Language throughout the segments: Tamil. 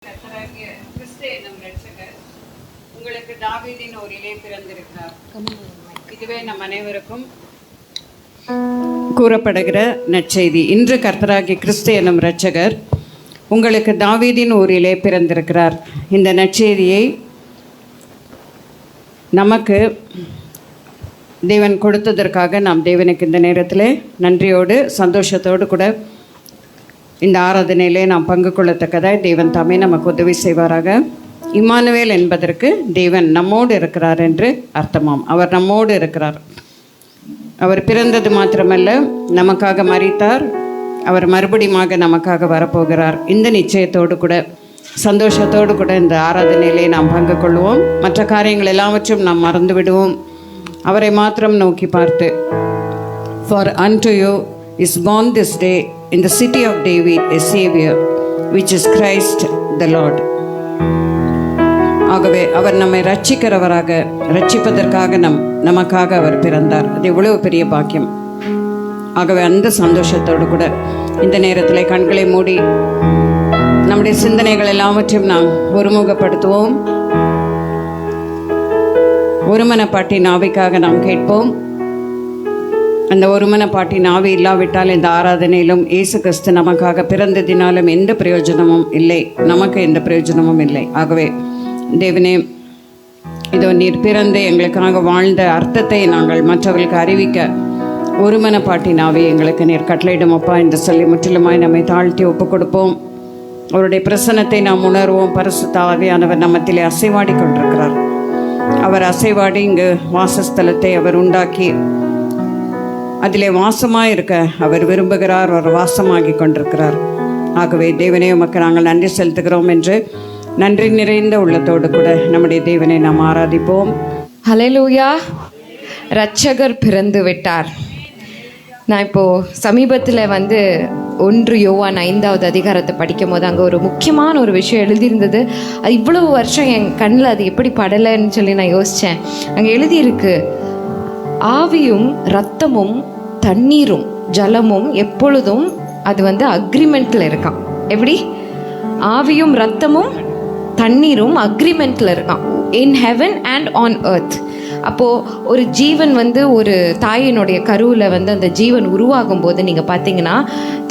கர்த்தராகிய கிறிஸ்து என்னும் இரட்சகர் உங்களுக்கு தாவீதின் ஊரிலே பிறந்திருக்கிறார். இதுவே நம் அனைவருக்கும் கூறப்படுகிற நற்செய்தி. இன்று கர்த்தராகிய கிறிஸ்து என்னும் இரட்சகர் உங்களுக்கு தாவீதின் ஊரிலே பிறந்திருக்கிறார். இந்த நற்செய்தியை நமக்கு தேவன் கொடுத்ததற்காக நாம் தேவனுக்கு இந்த நேரத்தில் நன்றியோடு சந்தோஷத்தோடு கூட இந்த ஆராதனையிலே நாம் பங்கு கொள்ளத்தக்கதாய் தேவன் தாமே நமக்கு உதவி செய்வாராக. இம்மானுவேல் என்பதற்கு தேவன் நம்மோடு இருக்கிறார் என்று அர்த்தமாம். அவர் நம்மோடு இருக்கிறார். அவர் பிறந்தது மாத்திரமல்ல, நமக்காக மரித்தார். அவர் மறுபடியுமாக நமக்காக வரப்போகிறார். இந்த நிச்சயத்தோடு கூட சந்தோஷத்தோடு கூட இந்த ஆராதனையிலே நாம் பங்கு கொள்வோம். மற்ற காரியங்கள் எல்லாவற்றும் நாம் மறந்து விடுவோம். அவரை மாத்திரம் நோக்கி பார்த்து, For unto you is born this day in the city of David a Savior, which is Christ the Lord. ஆகவே அவர் நம்மை ரட்சிப்பதற்காக நமக்காக அவர் பிறந்தார். அது எவ்வளவு பெரிய பாக்கியம். ஆகவே அந்த சந்தோஷத்தோடு கூட இந்த நேரத்தில் கண்களை மூடி நம்முடைய சிந்தனைகள் எல்லாவற்றையும் நாம் ஒருமுகப்படுத்துவோம். ஒருமனப்பாட்டின் ஆவிக்காக நாம் கேட்போம். அந்த ஒருமனப்பாட்டின் ஆவி இல்லாவிட்டால் இந்த ஆராதனையிலும் இயேசு கிறிஸ்து நமக்காக பிறந்ததினாலும் எந்த பிரயோஜனமும் இல்லை, நமக்கு எந்த பிரயோஜனமும் இல்லை. ஆகவே தேவனே, இதோ நீர் பிறந்து எங்களுக்காக வாழ்ந்த அர்த்தத்தை நாங்கள் மற்றவர்களுக்கு அறிவிக்க ஒருமனப்பாட்டின் ஆவி எங்களுக்கு நீர் கட்டளையிடும் அப்பா என்று சொல்லி முற்றிலுமாய் நம்மை தாழ்த்தி ஒப்புக் கொடுப்போம். அவருடைய பிரசன்னத்தை நாம் உணர்வோம். பரிசுத்த ஆவியானவர் நம்மத்திலே அசைவாடி கொண்டிருக்கிறார். அவர் அசைவாடி இங்கு வாசஸ்தலத்தை அவர் உண்டாக்கி அதிலே வாசமாக இருக்க அவர் விரும்புகிறார். அவர் வாசமாகி கொண்டிருக்கிறார். ஆகவே தேவனே, உமக்கு நாங்கள் நன்றி செலுத்துகிறோம் என்று நன்றி நிறைந்த உள்ளத்தோடு கூட நம்முடைய தேவனை நாம் ஆராதிப்போம். ஹல்லேலூயா! இரட்சகர் பிறந்து விட்டார். நான் இப்போது சமீபத்தில் 1 யோவான் 5வது அதிகாரத்தை படிக்கும் போது அங்கே ஒரு முக்கியமான ஒரு விஷயம் எழுதியிருந்தது. அது இவ்வளவு வருஷம் என் கண்ணில் அது எப்படி படலைன்னு சொல்லி நான் யோசித்தேன். அங்கே எழுதியிருக்கு, ஆவியும் இரத்தமும் தண்ணீரும் ஜலமும் எப்பொழுதும் அது அக்ரிமெண்ட்டில் இருக்கான். எப்படி? ஆவியும் இரத்தமும் தண்ணீரும் அக்ரிமெண்ட்டில் இருக்கான். In heaven and on earth. அப்போது ஒரு ஜீவன் ஒரு தாயினுடைய கருவில் அந்த ஜீவன் உருவாகும் போது நீங்கள் பார்த்தீங்கன்னா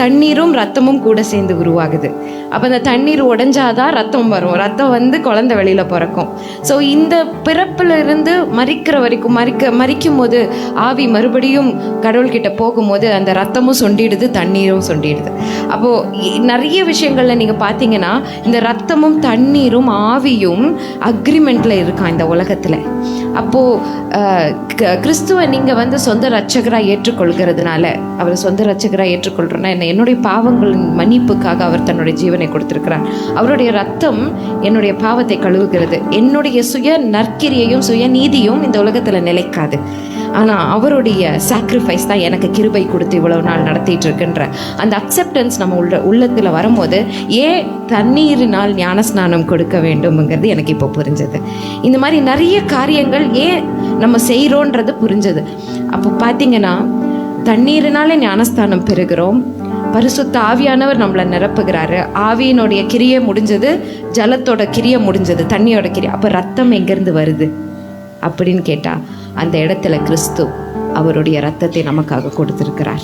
தண்ணீரும் ரத்தமும் கூட சேர்ந்து உருவாகுது. அப்போ அந்த தண்ணீர் உடைஞ்சாதான் ரத்தம் வரும். ரத்தம் குழந்தை வெளியில் பிறக்கும். ஸோ இந்த பிறப்பிலிருந்து மரிக்கிற வரைக்கும் மரிக்கும் போது ஆவி மறுபடியும் கடவுள்கிட்ட போகும்போது அந்த ரத்தமும் சொண்டிடுது, தண்ணீரும் சொண்டிடுது. அப்போது நிறைய விஷயங்களில் நீங்கள் பார்த்தீங்கன்னா இந்த ரத்தமும் தண்ணீரும் ஆவியும் அக்ரிமெண்ட்டில் இருக்கான் இந்த உலகத்தில். அப்போது கிறிஸ்துவை நீங்கள் சொந்த இரட்சகராக ஏற்றுக்கொள்கிறதுனால, அவர் சொந்த இரட்சகராக ஏற்றுக்கொள்கிறோன்னா என்னுடைய பாவங்களின் மன்னிப்புக்காக அவர் தன்னுடைய ஜீவனை கொடுத்திருக்கிறார். அவருடைய ரத்தம் என்னுடைய பாவத்தை கழுவுகிறது. என்னுடைய சுய நற்கிரியையும் சுய நீதியும் இந்த உலகத்தில் நிலைக்காது. ஆனால் அவருடைய சாக்ரிஃபைஸ் தான் எனக்கு கிருபை கொடுத்து இவ்வளவு நாள் நடத்திட்டு இருக்குன்ற அந்த அக்செப்டன்ஸ் நம்ம உள்ளத்தில் வரும்போது ஏன் தண்ணீரினால் ஞானஸ்நானம் கொடுக்க வேண்டும்ங்கிறது எனக்கு இப்போ புரிஞ்சது. இந்த மாதிரி நிறைய காரியங்கள் ஏன் நம்ம செய்கிறோன்றது புரிஞ்சது. அப்போ பார்த்தீங்கன்னா தண்ணீரினாலே ஞானஸ்தானம் பெறுகிறோம். பரிசுத்த ஆவியானவர் நம்மளை நிரப்புகிறாரு. ஆவியினுடைய கிரியை முடிஞ்சது, ஜலத்தோட கிரியை முடிஞ்சது, தண்ணியோட கிரியை. அப்போ ரத்தம் எங்கேருந்து வருது அப்படின்னு கேட்டால் அந்த இடத்துல கிறிஸ்து அவருடைய ரத்தத்தை நமக்காக கொடுத்திருக்கிறார்.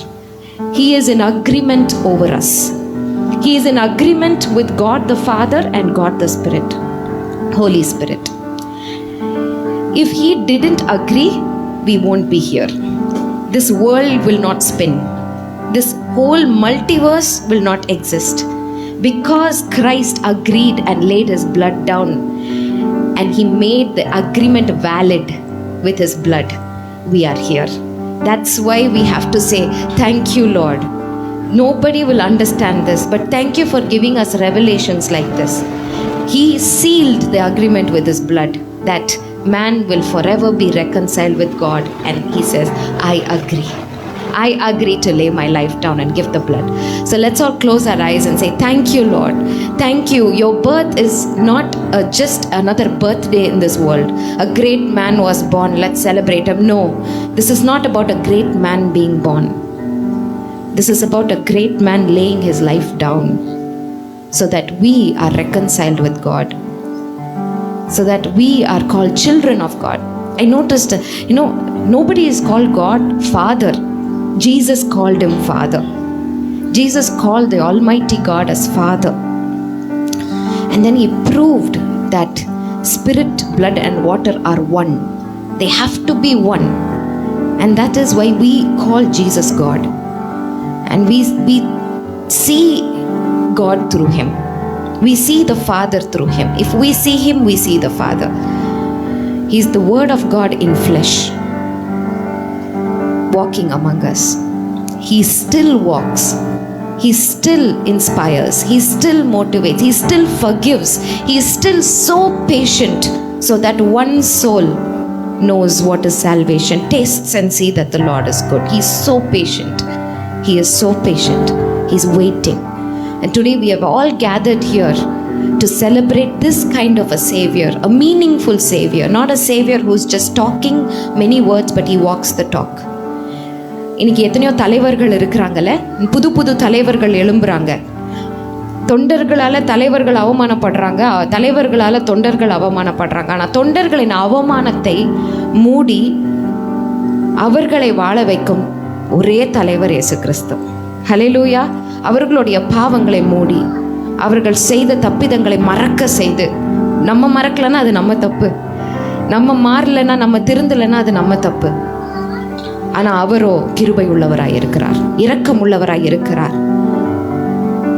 He is in agreement over us. He is in agreement with God the Father and God the Spirit, Holy Spirit. If he didn't agree, we won't be here. This world will not spin. This whole multiverse will not exist. Because Christ agreed and laid his blood down and he made the agreement valid with his blood, we are here. That's why we have to say, thank you, Lord. Nobody will understand this, but thank you for giving us revelations like this. He sealed the agreement with his blood that man will forever be reconciled with God, and he says, I agree to lay my life down and give the blood. So let's all close our eyes and say, thank you, Lord. Thank you. Your birth is not just another birthday in this world. A great man was born. Let's celebrate him. No, this is not about a great man being born. This is about a great man laying his life down so that we are reconciled with God, so that we are called children of God. I noticed, nobody is called God Father. Jesus called him Father. Jesus called the Almighty God as Father. And then he proved that spirit, blood and water are one. They have to be one. And that is why we call Jesus God. And we see God through him. We see the Father through him. If we see him, we see the Father. He is the Word of God in flesh, walking among us. He still walks. He still inspires. He still motivates. He still forgives. He is still so patient, so that one soul knows what is salvation, tastes and see that the Lord is good. He is so patient. He is so patient. He is waiting. And today we have all gathered here to celebrate this kind of a Savior, a meaningful Savior, not a Savior who's just talking many words but he walks the talk. இன்னைக்கு எத்தனையோ தலைவர்கள் இருக்கிறாங்கல்ல, புது புது தலைவர்கள் எழும்புறாங்க. தொண்டர்களால் தலைவர்கள் அவமானப்படுறாங்க, தலைவர்களால் தொண்டர்கள் அவமானப்படுறாங்க. ஆனால் தொண்டர்களின் அவமானத்தை மூடி அவர்களை வாழ வைக்கும் ஒரே தலைவர் இயேசு கிறிஸ்து. ஹல்லேலூயா. அவர்களுடைய பாவங்களை மூடி அவர்கள் செய்த தப்பிதங்களை மறக்க செய்து, நம்ம மறக்கலைன்னா அது நம்ம தப்பு, நம்ம மாறலைன்னா, நம்ம திருந்தலைன்னா அது நம்ம தப்பு. ஆனால் அவரோ கிருபை உள்ளவராய் இருக்கிறார், இரக்கம் உள்ளவராய் இருக்கிறார்.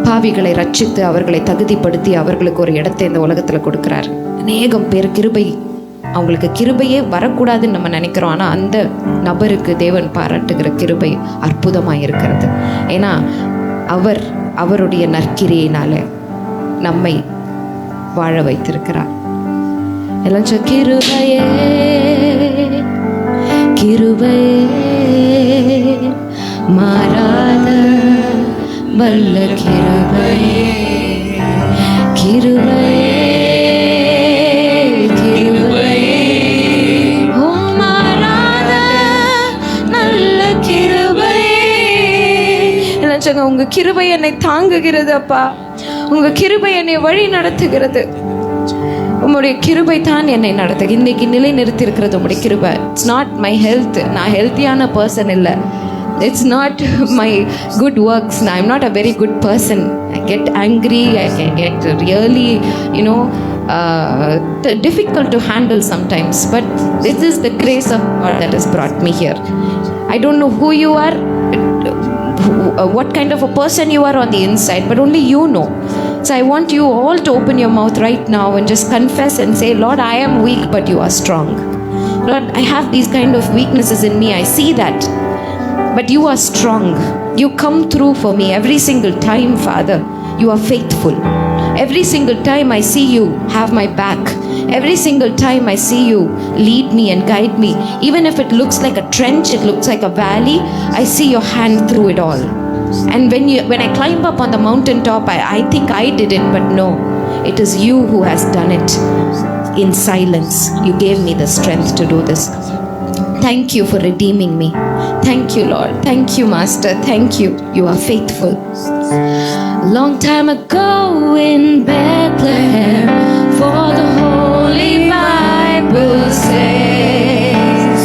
பாவிகளை ரட்சித்து அவர்களை தகுதிப்படுத்தி அவர்களுக்கு ஒரு இடத்தை இந்த உலகத்தில் கொடுக்கிறார். அநேகம் பேர் கிருபை, அவங்களுக்கு கிருபையே வரக்கூடாதுன்னு நம்ம நினைக்கிறோம். ஆனால் அந்த நபருக்கு தேவன் பாராட்டுகிற கிருபை அற்புதமாக இருக்கிறது. ஏன்னா அவருடைய நற்கிரியினால நம்மை வாழ வைத்திருக்கிறார். எல்லாம் கிருபையே கிருபையே மாறாத வல்ல கிருபையே கிருபையே கிருபையே ஓ மாறாத நல்ல கிருபையே. நினைச்சங்க, உங்க கிருபை என்னை தாங்குகிறது அப்பா, உங்க கிருபை என்னை வழி நடத்துகிறது. உங்களுடைய கிருபை தான் என்னை நடத்து. இன்னைக்கு நிலை நிறுத்தி இருக்கிறது உங்களுடைய கிருபை. இட்ஸ் நாட் மை ஹெல்த், நான் ஹெல்த்தியான பர்சன் இல்லை. It's not my good works, I am not a very good person. I get angry, I can get really difficult to handle sometimes, but this is the grace of God that has brought me here. I don't know who you are, what kind of a person you are on the inside, but only you know. So I want you all to open your mouth right now and just confess and say, Lord, I am weak, but you are strong. Lord, I have these kind of weaknesses in me, I see that, but you are strong. You come through for me every single time, Father. You are faithful. Every single time I see you have my back. Every single time I see you lead me and guide me. Even if it looks like a trench, it looks like a valley, I see your hand through it all. And when I climb up on the mountain top, I think I did it, but no, it is you who has done it in silence. You gave me the strength to do this. Thank you for redeeming me. Thank you, Lord. Thank you, Master. Thank you. You are faithful. Long time ago in Bethlehem, for the Holy Bible says,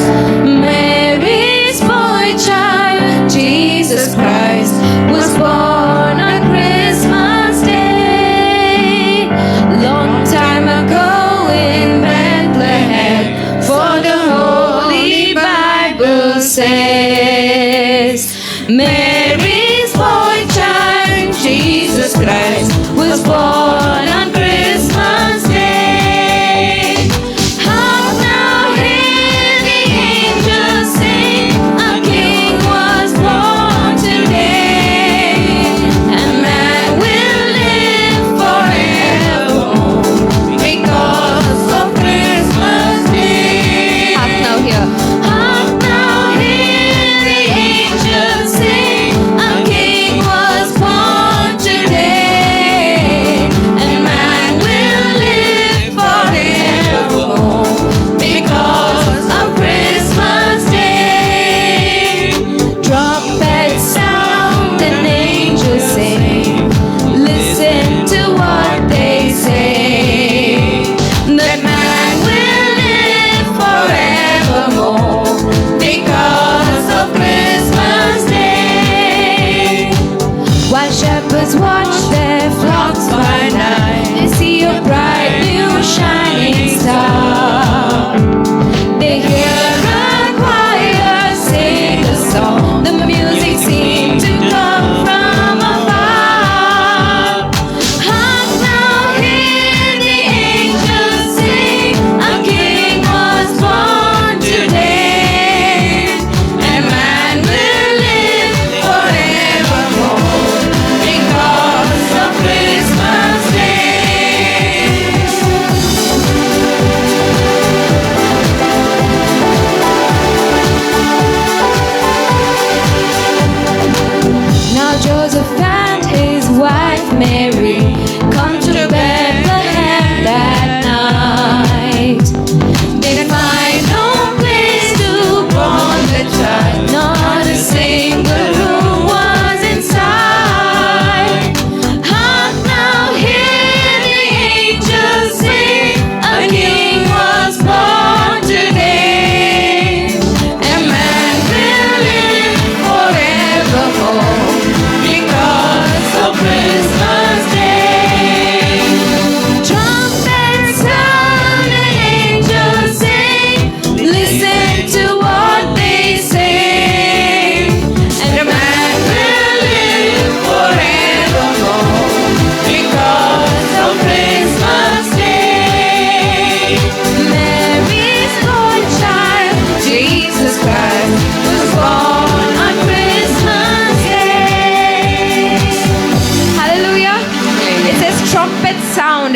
Mary's boy child, Jesus Christ, was born on Christmas Day. Long time ago in Bethlehem, for the Holy Bible says, Mary's boy child, Jesus Christ, was born on Christmas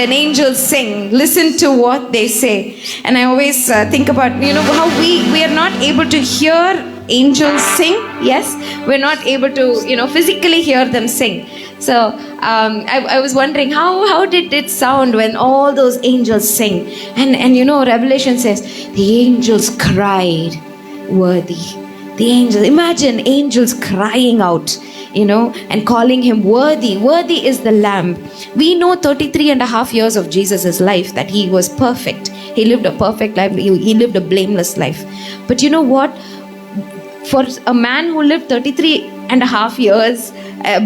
and angels sing. Listen to what they say. And I always think about, how we are not able to hear angels sing. Yes, we're not able to, physically hear them sing. So I was wondering, how did it sound when all those angels sing? And Revelation says, the angels cried, worthy. The angels, imagine angels crying out, and calling him worthy. Worthy is the Lamb. We know 33 and a half years of Jesus' life that he was perfect. He lived a perfect life. He lived a blameless life. But you know what? For a man who lived 33 and a half years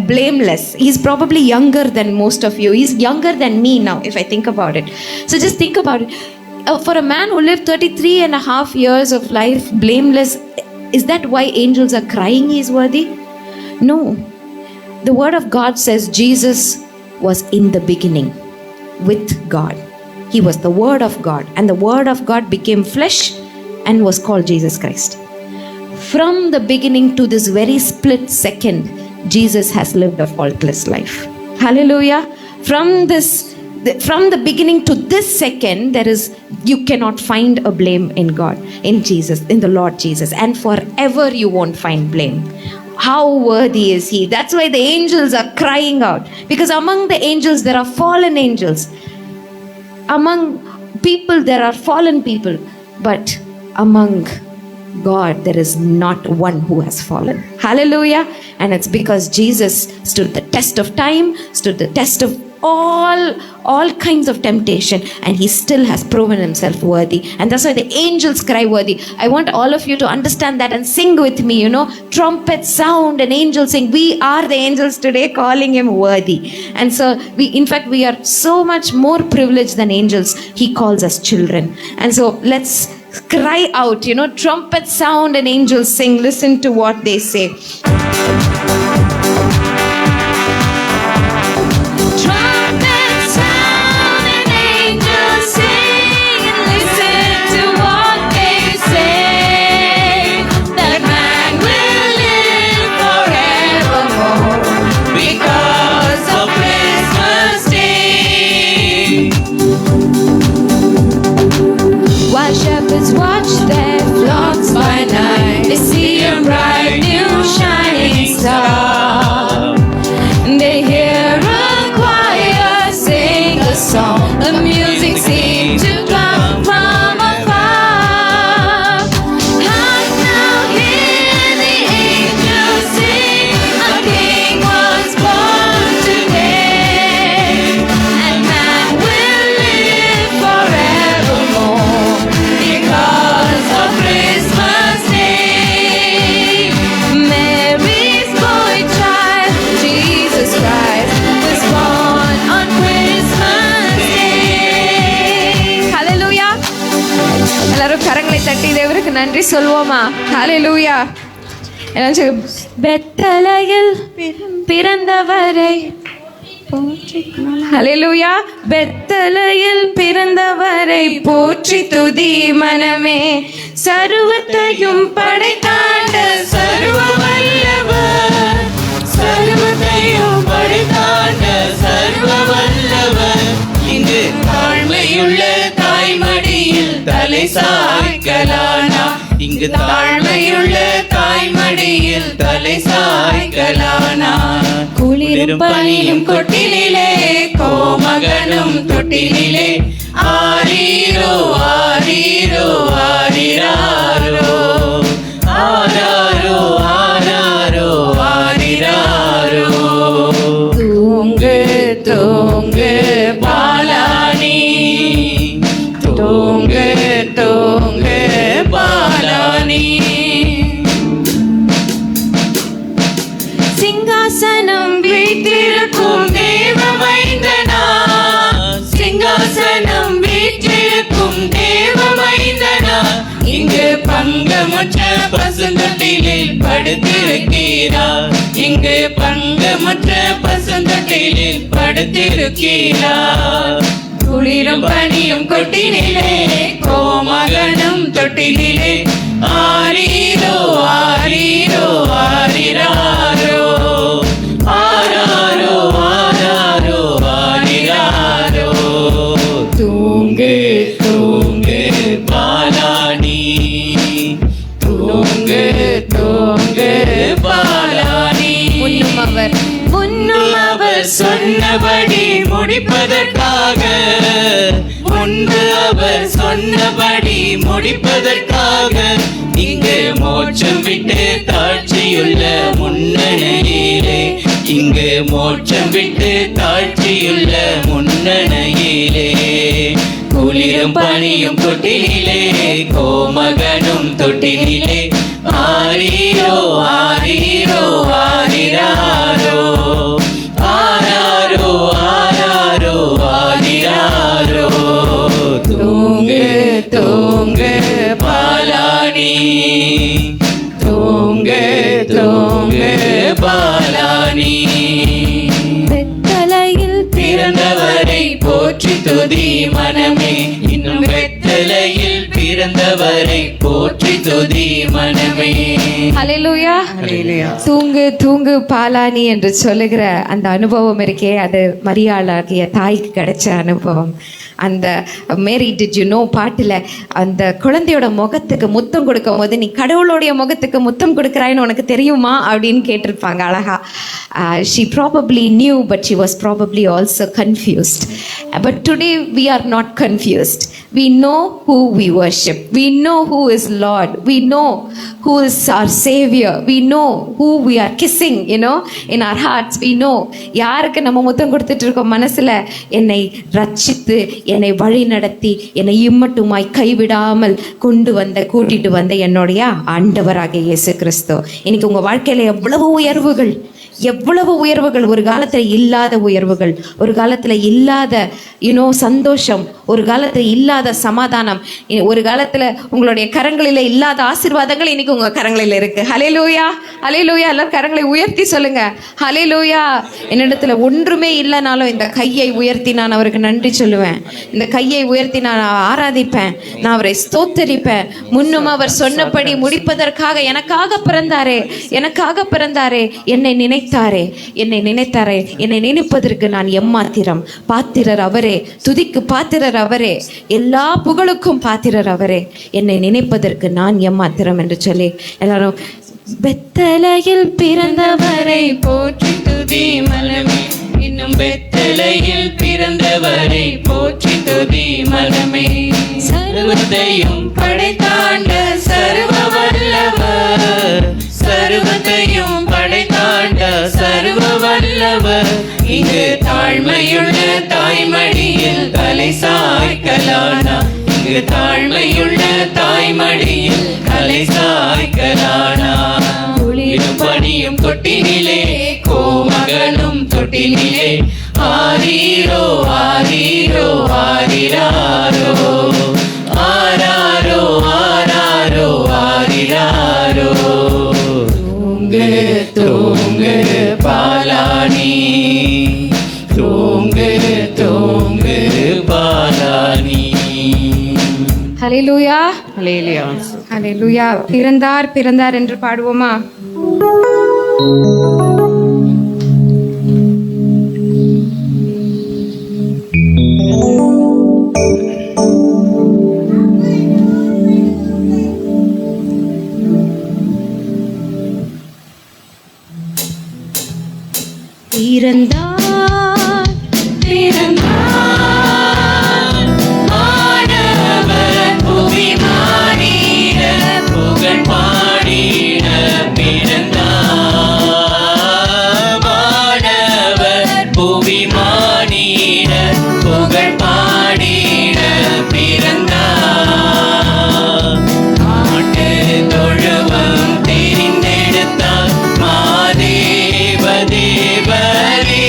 blameless, he's probably younger than most of you. He's younger than me now, if I think about it. So just think about it. For a man who lived 33 and a half years of life blameless, is that why angels are crying he is worthy? No. The word of God says Jesus was in the beginning with God. He was the word of God, and the word of God became flesh and was called Jesus Christ. From the beginning to this very split second, Jesus has lived a faultless life. Hallelujah. From the beginning to this second, you cannot find a blame in God, in Jesus, in the Lord Jesus, and forever you won't find blame. How worthy is he? That's why the angels are crying out, because among the angels there are fallen angels. Among people there are fallen people, but among God there is not one who has fallen. Hallelujah. And it's because Jesus stood the test of time, stood the test of all kinds of temptation, and he still has proven himself worthy. And that's why the angels cry worthy. I want all of you to understand that and sing with me. Trumpets sound and angels sing. We are the angels today calling him worthy. And so we are so much more privileged than angels. He calls us children. And so let's cry out, trumpets sound and angels sing. Listen to what they say. Shepherds watch their flocks by night. They see a bright new shining star. They hear a choir sing a song. The music seems to come from afar. Hark now, hear the angels sing. A king was born today, and man will live forevermore because of Christmas Day. Mary's boy child, Jesus Christ, was born on Christmas Day. Hallelujah. எல்லாரும் கரங்களை தட்டி தேவருக்கு நன்றி சொல்வோமா? ஹalleluya. பெத்தலையில் பிறந்தவரை ஹalleluya. பெத்தலையில் பிறந்தவரை போற்றி துதி மனமே. சர்வத்தையும் படைத்தாண்ட சர்வ வல்லவர், சர்வத்தையும் படைத்தாண்ட சர்வ வல்லவர், இங்கு தாழ்மையுள்ள தாய்மடியில் தலை சாய்க்கலானா. இங்கு தாழ்மையுள்ள தாய்மடியில் தலை சாய்க்கலானா. குளிரும் பனியும் கொட்டிலே, கோமகனும் தொட்டிலே, ஆரீரோ ஆரீரோ ஆரிராரோ, ஆராரோ ஆராரோ ஆரிராரோ. தூங்கு தூங்கு பாலானி, தூங்கு தூங்கு பாலானி. சிங்காசனம் வீற்றிருக்கும் தேவமைந்தனா, சிங்காசனம் வீற்றிருக்கும் தேவமைந்தனா, இங்கு பங்கமற்ற பசுந்தொட்டிலில் படுத்திருக்கிறார். இங்கு பங்கமற்ற பசுந்தொட்டிலில் படுத்திருக்கிறார். குளிரும் பனியும் கொட்டினிலே, கோமகனும் தொட்டினிலே, ஆரீரோ ஆரீரோ ஆரிராரோ, ஆராரோ ஆராரோ ஆரிராரோ. சொன்னபடி முடிப்பதற்காக இங்கு மோட்சம் விட்டு தாழ்ச்சியுள்ள முன்னணியிலே, இங்கு மோட்சம் விட்டு தாழ்ச்சியுள்ள முன்னணியிலே, குளிரும் பனியும் தொட்டினிலே, கோமகனும் தொட்டினிலே, ஆரீரோ ஆரீரோ ஆரிராரோ, ஆராரோ ஆராரோ ஆரிராரோ. தூங்கு தூங்கு பாலானி, தூங்கு தூங்கு பாலானி. வெத்தலையில் பிறந்தவரை போற்றி துதி மனமே, இன்னும் வெத்தலையில் பிறந்தவரை போற்றி துதி மனமே. ஹல்லேலூயா. ஹல்லேலூயா. தூங்கு தூங்கு பாலானி என்று சொல்லுகிற அந்த அனுபவம் இருக்கே, அது மரியாளாகிய தாய்க்கு கிடைச்ச அனுபவம். அந்த மேரி டிட் யூ நோ பாட்டில் அந்த குழந்தையோட முகத்துக்கு முத்தம் கொடுக்கும் போது, நீ கடவுளுடைய முகத்துக்கு முத்தம் கொடுக்குறாயின்னு உனக்கு தெரியுமா அப்படின்னு கேட்டிருப்பாங்க அழகா. She probably knew, but she was probably also confused. But today we are not confused. We know who we worship. We know who is Lord. We know who is our Savior. We know who we are kissing, in our hearts. We know யாருக்கு நம்ம முத்தம் கொடுத்துட்டு இருக்கோம் மனசுல. என்னை ரட்சித்து, என்னை வழி நடத்தி, என்னை இம்மட்டுமாய் கைவிடாமல் கூட்டிட்டு வந்த என்னுடைய ஆண்டவராகிய இயேசு கிறிஸ்து. இன்னைக்கு உங்க வாழ்க்கையில எவ்வளவு உயர்வுகள், எவ்வளவு உயர்வுகள், ஒரு காலத்துல இல்லாத உயர்வுகள், ஒரு காலத்துல இல்லாத சந்தோஷம், ஒரு காலத்துல இல்லாத சமாதானம், ஒரு காலத்துல உங்களுடைய கரங்களில இல்லாத ஆசீர்வாதங்கள் இன்னைக்கு உங்க கரங்களில இருக்கு. ஹல்லேலூயா, ஹல்லேலூயா. எல்லாரும் கரங்களை உயர்த்தி சொல்லுங்க ஹல்லேலூயா. என்னிடத்துல ஒன்றுமே இல்லைனாலும் இந்த கையை உயர்த்தி நான் அவருக்கு நன்றி சொல்லுவேன். இந்த கையை உயர்த்தி நான் ஆராதிப்பேன், நான் அவரை ஸ்தோத்தரிப்பேன். முன்னும் அவர் சொன்னபடி முடிப்பதற்காக எனக்காக பிறந்தாரே, எனக்காக பிறந்தாரே, என்னை நினைத்தாரே, என்னை நினைத்தாரே. என்னை நினைப்பதற்கு நான் எம்மாத்திரம். பாத்திரர் அவரே, துதிக்கு பாத்திரர் அவரே, எல்லா புகழுக்கும் பாத்திரர் அவரே. என்னை நினைப்பதற்கு நான் எம்மாத்திரம் என்று சொல்லி எல்லாரும் வெத்தலையில் பிறந்தவரை போற்றி துதி மனமே, இன்னும் வெத்தலையில் பிறந்தவரை போற்றி துதி மனமே. சர்வத்தையும் படைத்தாண்ட சர்வ வல்லவர், சர்வத்தையும் படைத்தாண்ட சர்வ வல்லவர், இங்கு தாழ்மையுள்ள தாய்மடியில் தலை சாய்க்கலானா, இங்கு தாழ்மையுள்ள தாய்மடியில் தலை சாய்க்கலானா. குளிரும் பனியும் தொட்டினிலே, கோமகனும் தொட்டினிலே, ஆரீரோ ஆரீரோ ஆரிராரோ, ஆராரோ ஆராரோ ஆரிராரோ. தூங்கு தூங்கு பாலானி, தூங்கு தூங்கு பாலானி. ஹல்லேலூயா, ஹல்லேலூயா. ஹல்லேலூயா. பிறந்தார் பிறந்தார் என்று பாடுவோமா? பிறந்தார் பிறந்தார் மாணவர் புவி மாறிட புகழ் பாடிட பிறந்தார், மாணவர் புவி மாறிட புகழ் பாடிட பிறந்தார். ஆட்டு தொழுவம் தெரிந்தெடுத்தார் மாதேவ தேவரே,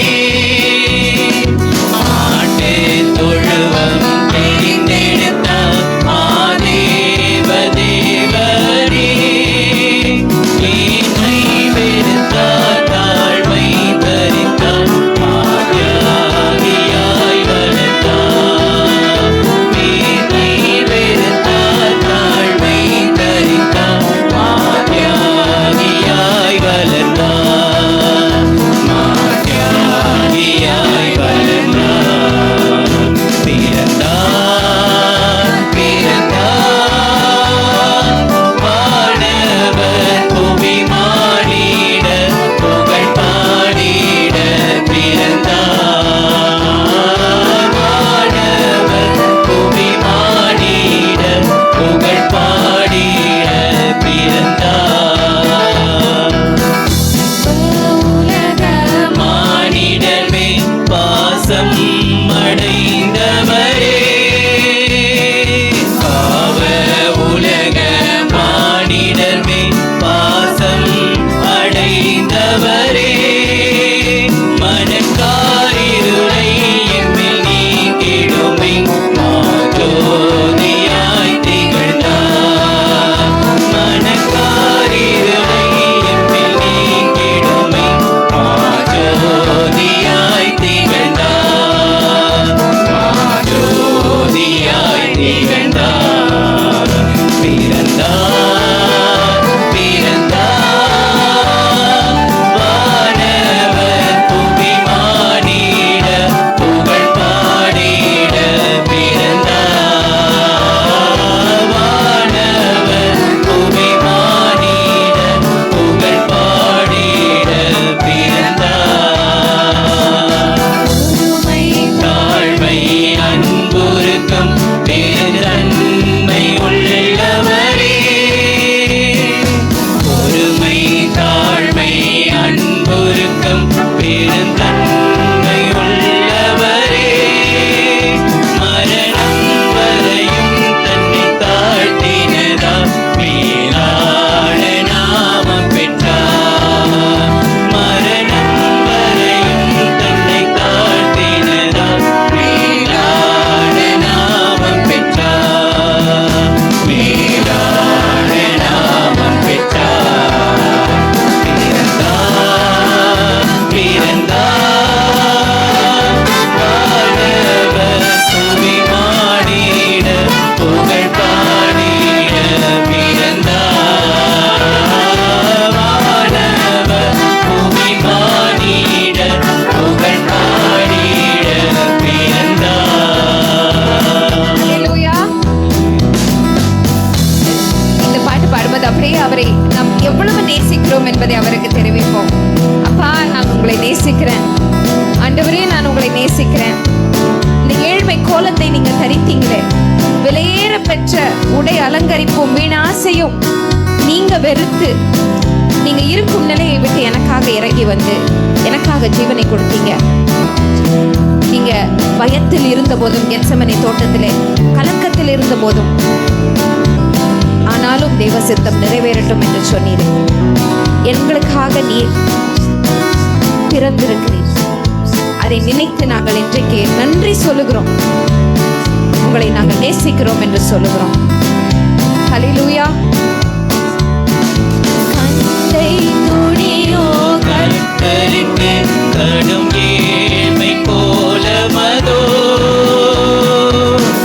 அலங்கரித்தீங்களே, விலையேற பெற்ற உடை அலங்கரிப்பும் வீண் ஆசையும் நீங்க வெறுத்து நீங்க இருக்கும் நிலையை விட்டு எனக்காக இறங்கி வந்து எனக்காக ஜீவனை கொடுத்தீங்க. நீங்க பயத்தில் இருந்த போதும், கெத்செமனே தோட்டத்திலே கலக்கத்தில் இருந்த போதும், ஆனாலும் தேவ சித்தம் நிறைவேறட்டும் என்று சொன்னீரே. எங்களுக்காக நீர் பிறந்திருக்கிறீர். அதை நினைத்து நாங்கள் இன்றைக்கு நன்றி சொல்லுகிறோம். உங்களை நாங்கள் நேசிக்கிறோம் என்று சொல்லுகிறோம். ஹல்லேலூயா. கண்டை துணியோ கர்த்தருக்கு கடும் ஏழ்மை போல மதோ,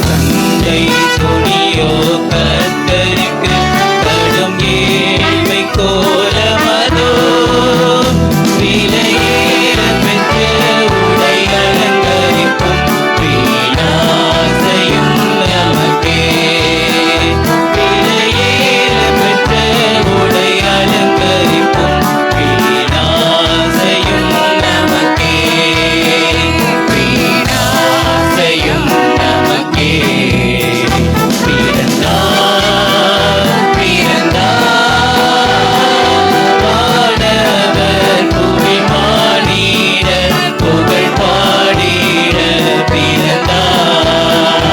கண்டை துணியோ கர்த்தருக்கு கடும் ஏழ்மை போல மதோ, விலையேற பெற்ற உடை அலங்கரிப்பும் வீணாசையும் நமக்கே, விலையேற பெற்ற உடை அலங்கரிப்பும் வீணாசையும் நமக்கே, வீணாசையும் நமக்கே. பிறந்தார் பிறந்தார் வானவர் புவி மானிட புகழ் பாடிட, பிறந்தார்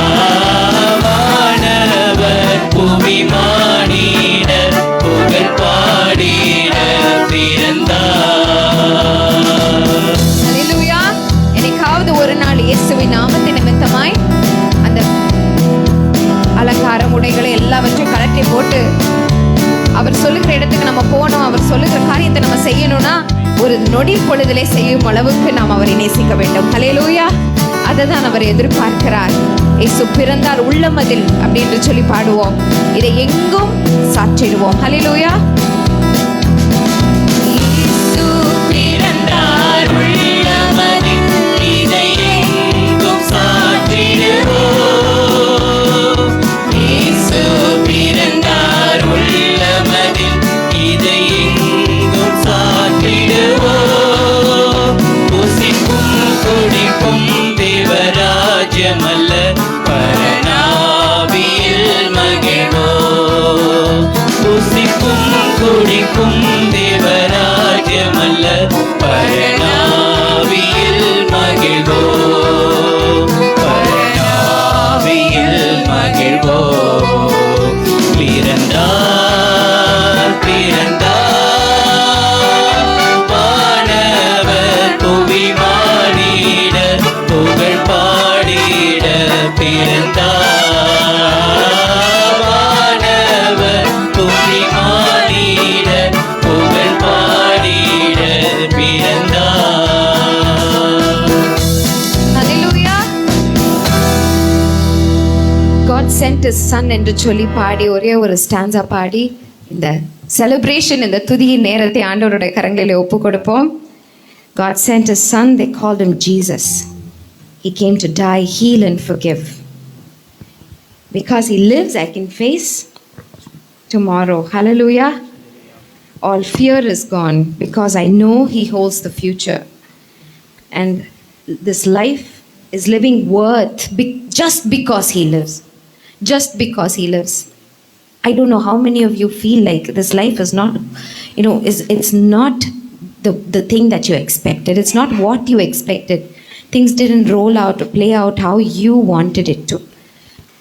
வானவர் புவி மானிட புகழ் பாடிட, பிறந்தார். ஹல்லேலூயா. என்னைக்காவது ஒரு நாள் இயேசுவின் நாமத்தின் நிமித்தமாய் அந்த அலங்காரம் உடைகளை எல்லாவற்றையும் கழட்டி போட்டு அவர் சொல்லுகிற இடத்துக்கு நம்ம போகணும், அவர் சொல்லுகிற காரியத்தை நம்ம செய்யணும்னா ஒரு நொடி பொழுதிலே செய்யும் அளவுக்கு நாம் அவரை நேசிக்க வேண்டும். ஹல்லேலூயா. அதை தான் அவர் எதிர்பார்க்கிறார். இயேசு பிறந்தார் உள்ளமதில் அப்படின்னு சொல்லி பாடுவோம். இதை எங்கும் சாற்றிடுவோம். ஹல்லேலூயா. இயேசு பிறந்தார் உள்ளமதில், இதை எங்கும் சாற்றிடுவோம். இயேசு பிறந்தார் உள்ளமதில், இதை எங்கும் சாற்றிடுவோம். புசிக்கும் குடிக்கும் தேவராஜ்யமல்ல, பரனாவியில் மகிழ்வோம். புசிக்கும் குடிக்கும் தேவராஜ்யமல்ல, பரனாவியில் மகிழ்வோம், பரனாவியில் மகிழ்வோம். பிறந்தார் பிறந்தார் வானவர் புவி மானிட புகழ் பாடிட, பிறந்தார் வானவர் புவி மானிட புகழ் பாடிட, பிறந்தார். ஹல்லேலூயா. God sent his son என்று சொல்லி பாடி ஒரே ஒரு ஸ்டான்ஸா பாடி இந்த செலிப்ரேஷன், இந்த துதியின் நேரத்தை ஆண்டவருடைய கரங்களிலே ஒப்பு கொடுப்போம். God sent his son, they called him Jesus. He came to die, heal and forgive. Because he lives, I can face tomorrow. Hallelujah. All fear is gone because I know he holds the future. And this life is living worth just because he lives. Just because he lives. I don't know how many of you feel like this life is not, it's not the thing that you expected. It's not what you expected. Things didn't roll out or play out how you wanted it to.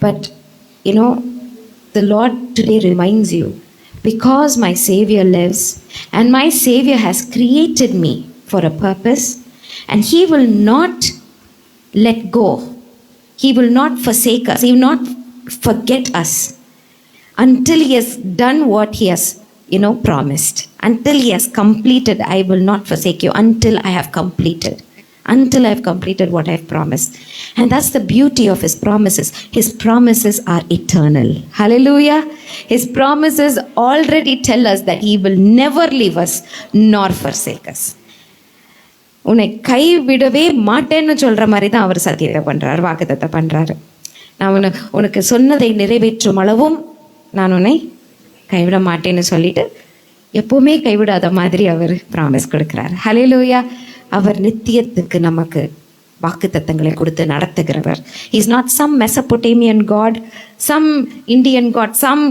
But, the Lord today reminds you, because my Savior lives and my Savior has created me for a purpose, and he will not let go. He will not forsake us. He will not forget us until he has done what he has, promised. Until he has completed, I will not forsake you until I have completed. Until I have completed what I have promised. And that's the beauty of his promises. His promises are eternal. Hallelujah. His promises already tell us that he will never leave us nor forsake us. உன்னை கைவிடவே மாட்டேன்னு சொல்கிற மாதிரி தான் அவர் சத்தியத்தை பண்ணுறாரு, வாக்குத்தத்தை பண்ணுறாரு. நான் உனக்கு சொன்னதை நிறைவேற்றும் அளவும் நான் உன்னை கைவிட மாட்டேன்னு சொல்லிட்டு எப்போவுமே கைவிடாத மாதிரி அவர் ப்ராமிஸ் கொடுக்குறாரு. ஹல்லேலூயா. அவர் நித்தியத்துக்கு நமக்கு வாக்குத்தத்தங்களை கொடுத்து நடத்துகிறவர். He's not some Mesopotamian God, some Indian God, some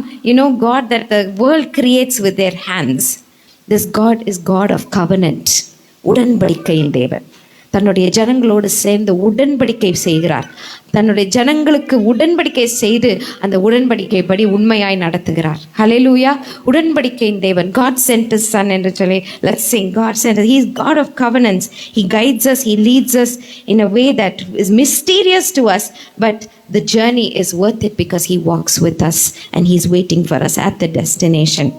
God that the world creates with their hands. This God is God of covenant. உடன்படிக்கையின் தேவன். தன்னுடைய ஜனங்களோடு சேர்ந்து உடன்படிக்கை செய்கிறார். தன்னுடைய ஜனங்களுக்கு உடன்படிக்கை செய்து அந்த உடன்படிக்கைப்படி உண்மையாய் நடத்துகிறார். ஹல்லேலூயா. உடன்படிக்கையின் தேவன். God sent his son என்று சொல்லி let's sing. God sent us. He is God of covenants. He guides us, he leads us in a way that is mysterious to us, but the journey is worth it because he walks with us and he's waiting for us at the destination.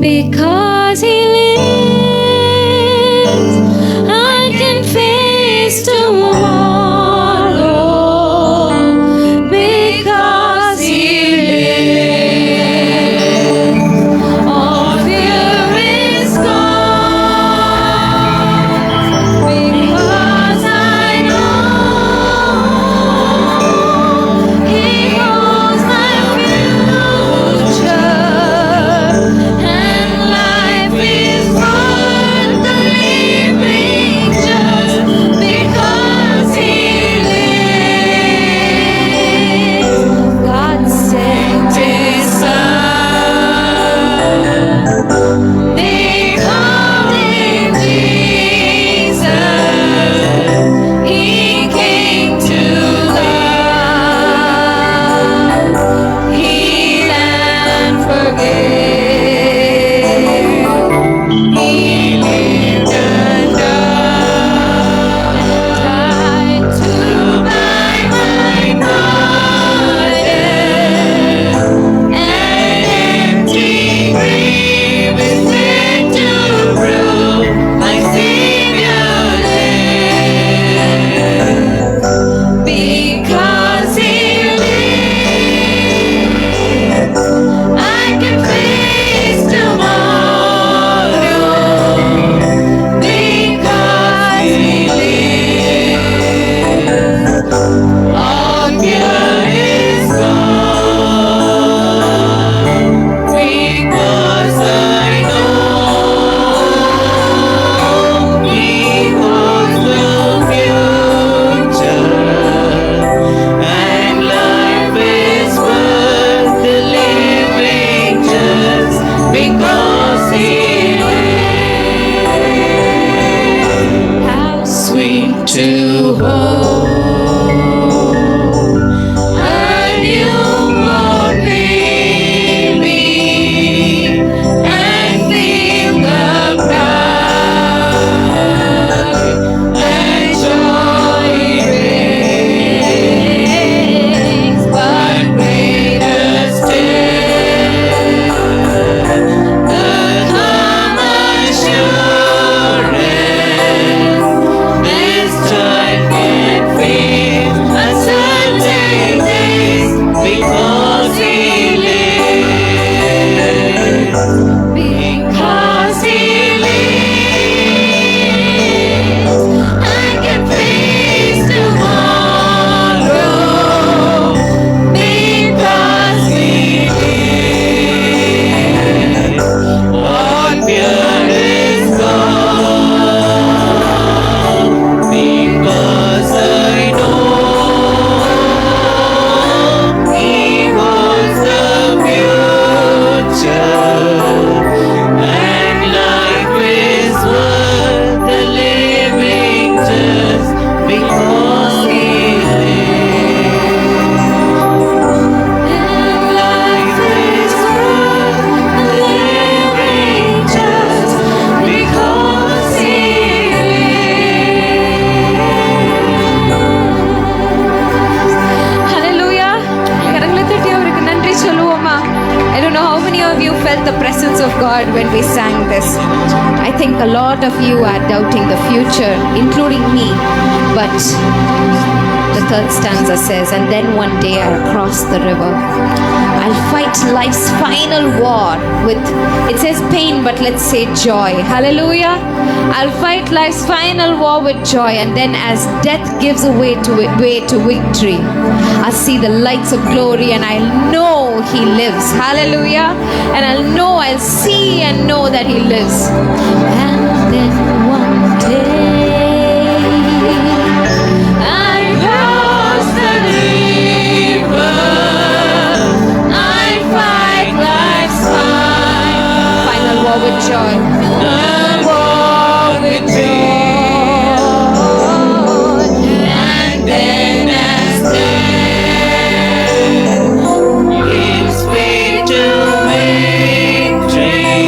Because he lives, I can face tomorrow. Because he lives, all fear is gone. Because I know he holds my future. God when we sang this. I think a lot of you are doubting the future, including me. But The third stanza says, and then one day I'll cross the river. I'll fight life's final war with, it says pain, but let's say joy. Hallelujah. I'll fight life's final war with joy, and then as death gives way to victory, I'll see the lights of glory, and I'll know He lives. Hallelujah. And I'll see and know that He lives. And then one day I cross the river. I fight life's final war with joy. And then as gives way to victory,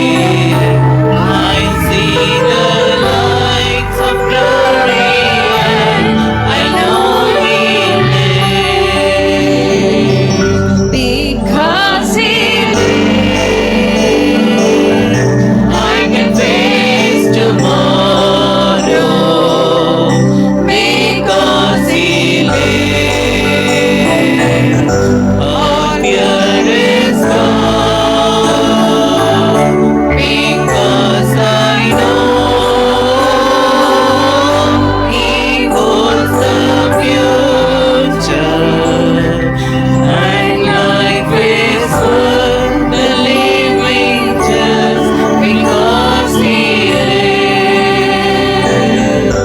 I see the lights of glory, and I know He lives. because He I can face tomorrow because He lives. All fear is gone because I know He holds the future, and life is worth the living just because He lives.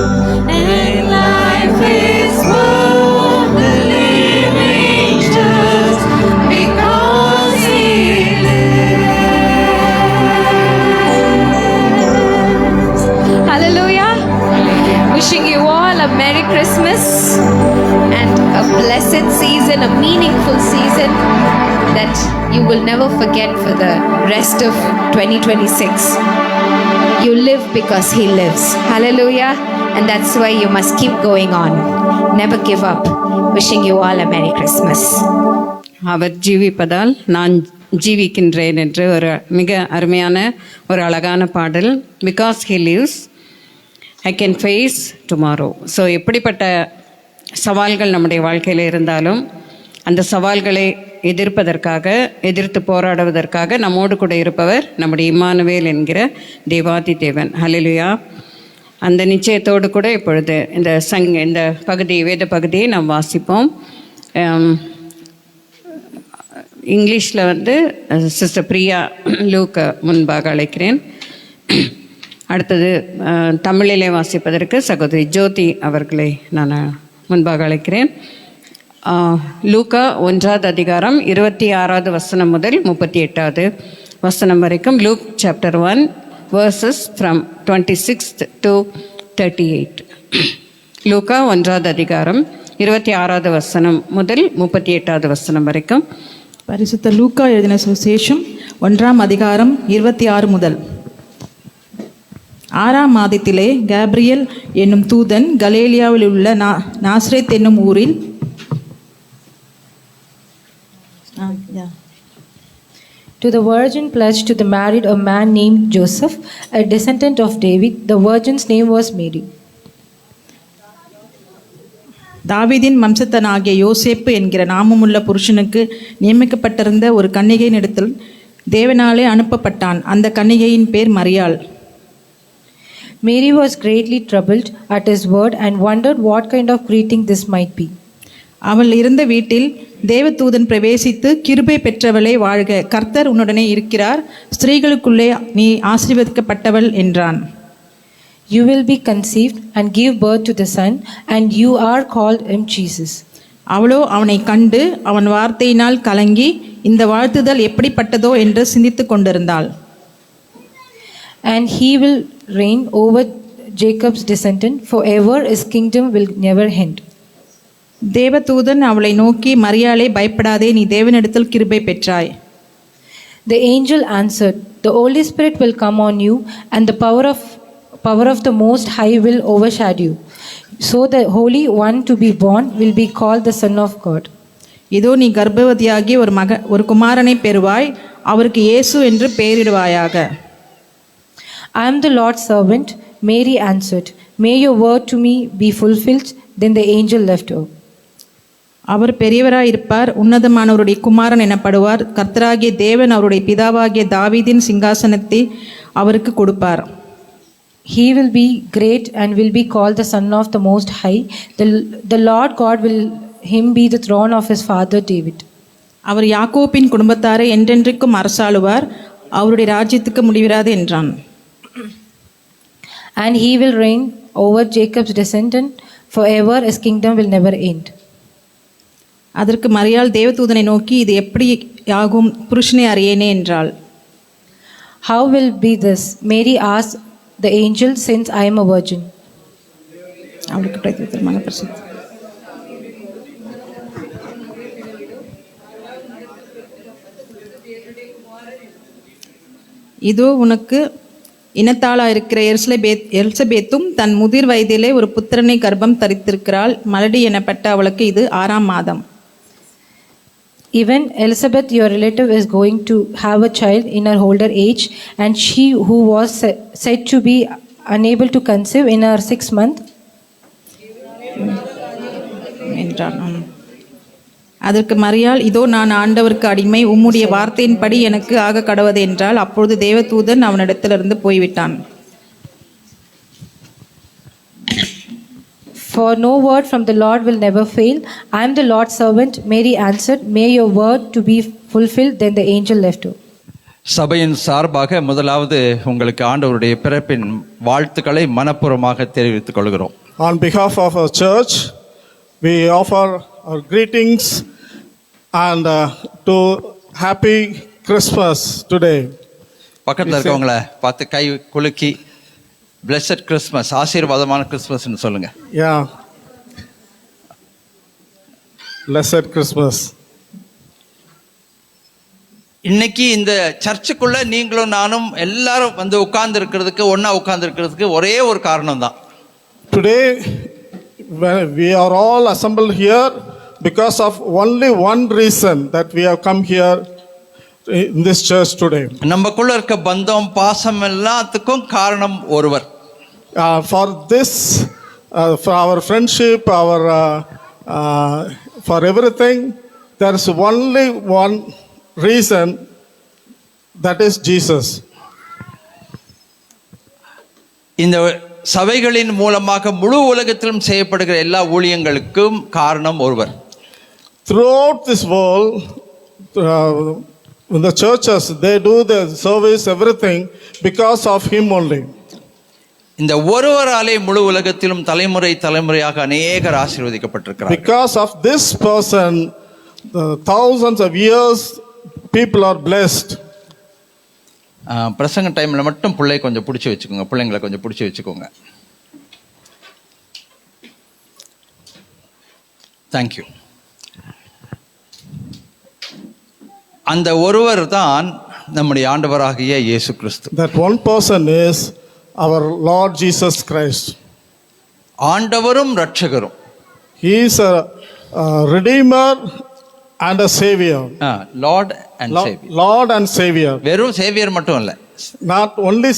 And life is worth the living just because He lives. Hallelujah. Wishing you all a Merry Christmas and a blessed season, a meaningful season that you will never forget for the rest of 2026. You live because He lives. Hallelujah. And that's why you must keep going on. Never give up. Wishing you all a Merry Christmas. அவர் ஜீவிப்பதால் நான் ஜீவிக்கின்றேன் என்று ஒரு மிக அருமையான ஒரு அழகான பாடல். Because he lives I can face tomorrow. So எப்படிப்பட்ட சவால்கள் நம்முடைய வாழ்க்கையில் இருந்தாலும் அந்த சவால்களை எதிர்த்து போராடுவதற்காக நம்மோடு கூட இருப்பவர் நம்முடைய இம்மானுவேல் என்கிற தேவாதி தேவன். ஹல்லேலூயா. அந்த நிச்சயத்தோடு கூட இப்பொழுது இந்த வேத பகுதியை நாம் வாசிப்போம். இங்கிலீஷில் சிஸ்டர் பிரியா லூக்கை முன்பாக அழைக்கிறேன். அடுத்தது தமிழிலே வாசிப்பதற்கு சகோதரி ஜோதி அவர்களை நான் முன்பாக அழைக்கிறேன். லூக்கா 1வது அதிகாரம் 26வது வசனம் முதல் 38வது வசனம் வரைக்கும். Look chapter 1 verses from 26th to 38. லூக்கா 1வது அதிகாரம் 26வது வசனம் முதல் 38வது வசனம் வரைக்கும். பரிசுத்த லூக்கா எழுதின சுவிசேஷம் 1ஆம் அதிகாரம் 26 முதல். 6ஆம் மாதத்திலே கேப்ரியல் என்னும் தூதன் கலிலேயாவில் உள்ள நாசரேத் என்னும் ஊரில் To the virgin pledged to the married a man named Joseph, a descendant of David. The virgin's name was Mary. தாவீதின் வம்சத்தனாகிய யோசேப்பு என்கிற நாமமுள்ள புருஷனுக்கு நியமிக்கப்பட்டிருந்த ஒரு கன்னிகையின் இடத்தில் தேவனாலே அனுப்பப்பட்டான். அந்த கன்னிகையின் பேர் மரியாள். Mary was greatly troubled at his word and wondered what kind of greeting this might be. அவள் இருந்த வீட்டில் தேவதூதன் பிரவேசித்து, கிருபை பெற்றவளே வாழ்க, கர்த்தர் உன்னுடனே இருக்கிறார், ஸ்திரீகளுக்குள்ளே நீ ஆசீர்வதிக்கப்பட்டவள் என்றான். You will be conceived and give birth to the son, and you are called him Jesus. அவளோ அவனை கண்டு அவன் வார்த்தையினால் கலங்கி இந்த வாழ்த்துதல் எப்படிப்பட்டதோ என்று சிந்தித்து கொண்டிருந்தாள். And he will reign over Jacob's descendant forever, his kingdom will never end. தேவதூதன் அவளை நோக்கி, மரியாளே பயப்படாதே, நீ தேவனிடத்தில் கிருபை பெற்றாய். The angel answered, the Holy Spirit will come on you, and the power of the Most High will overshadow you. So the Holy One to be born will be called the Son of God. இதோ நீ கர்ப்பவதியாகி ஒரு குமாரனை பெறுவாய், அவருக்கு இயேசு என்று பெயரிடுவாயாக. I am the Lord's servant, Mary answered. May your word to me be fulfilled. Then the angel left her. அவர் பெரியவராயிருப்பார், உன்னதமானவருடைய குமாரன் எனப்படுவார். கர்த்தராகிய தேவன் அவருடைய பிதாவாகிய தாவீதின் சிங்காசனத்தை அவருக்கு கொடுப்பார். He will be great and will be called the Son of the Most High. The Lord God will him be the throne of his father David. அவர் யாக்கோபின் குடும்பத்தாரை என்றென்றைக்கும் அரசாளுவார், அவருடைய ராஜ்யத்துக்கு முடிவிராது என்றான். And he will reign over Jacob's descendant forever, his kingdom will never end. அதற்கு மரியாள் தேவதூதனை நோக்கி, இது எப்படி ஆகும், புருஷனை அறியேனே என்றாள். How will be this? Mary asked the angel, since I am a virgin. அவளுக்கு பிரதித்திரமான பிரசித்தி. இதோ உனக்கு இனத்தாளாயிருக்கிற எல்சபேத்தும் தன் முதிர் வயதிலே ஒரு புத்திரனை கர்ப்பம் தரித்திருக்கிறாள். மலடி எனப்பட்ட அவளுக்கு இது 6ஆம் மாதம். Even Elizabeth, your relative, is going to have a child in her older age, and she who was said to be unable to conceive in her 6th month. என்றான். அதற்கு மரியாள், இதோ நான் ஆண்டவருக்கு அடிமை, உம்முடைய வார்த்தையின்படி எனக்கு ஆக கடவது என்றால். அப்பொழுது தேவதூதன் அவனிடத்திலிருந்து போய்விட்டான். For no word from the Lord will never fail. I am the Lord's servant. Mary answered, may your word to be fulfilled. Then the angel left her. சபையின் சார்பாக முதலாவது உங்களுக்கு ஆண்டவருடைய பிறப்பின் வாழ்த்துக்களை மனப்பூர்வமாக தெரிவித்துக் கொள்கிறோம். On behalf of our church, we offer our greetings and to happy Christmas today. பக்கத்தில் இருக்கவங்கள பார்த்து கை குலுக்கி பிளெஸட் கிறிஸ்மஸ், ஆசீர்வாதமான கிறிஸ்மஸ்னு சொல்லுங்க. Yeah. Blessed Christmas. இன்னைக்கு இந்த சர்ச்சுக்குள்ள நீங்களும் நானும் எல்லாரும் வந்து உட்கார்ந்து இருக்கிறதுக்கு, ஒன்னா உட்கார்ந்து இருக்கிறதுக்கு ஒரே ஒரு காரணம் தான். Today we are all assembled here because of only one reason that we have come here in this church today. நமக்குள்ள இருக்க பந்தம் பாசம் எல்லாத்துக்கும் காரணம் ஒருவர். For this, for our friendship, for everything, there is only one reason, that is Jesus. இந்த சபைகளின் மூலமாக முழு உலகத்திலும் செய்யப்படுகிற எல்லா ஊழியங்களுக்கும் காரணம் ஒருவர். Throughout this world, in the churches, they do the service, everything because of him only. இந்த ஒருவராலே முழு உலகத்திலும் தலைமுறை தலைமுறையாக அநேகர் ஆசீர்வதிக்கப்பட்டிருக்கிறார்கள். Because of this person, thousands of years people are blessed. பிரசங்க டைம்ல மட்டும் பிள்ளை கொஞ்சம் பிடிச்சி வச்சுக்கோங்க, பிள்ளைங்களை கொஞ்சம் பிடிச்சி வச்சுக்கோங்க. தேங்க்யூ. அந்த ஒருவர் தான் நம்முடைய ஆண்டவராகிய இயேசு கிறிஸ்து. That one person is our Lord Jesus Christ. ஆண்டவரும் இரட்சகரும். He is a redeemer and a savior. Lord and Xavier. Lord and savior. வெறும் சேவியர் மட்டும் இல்ல. Not only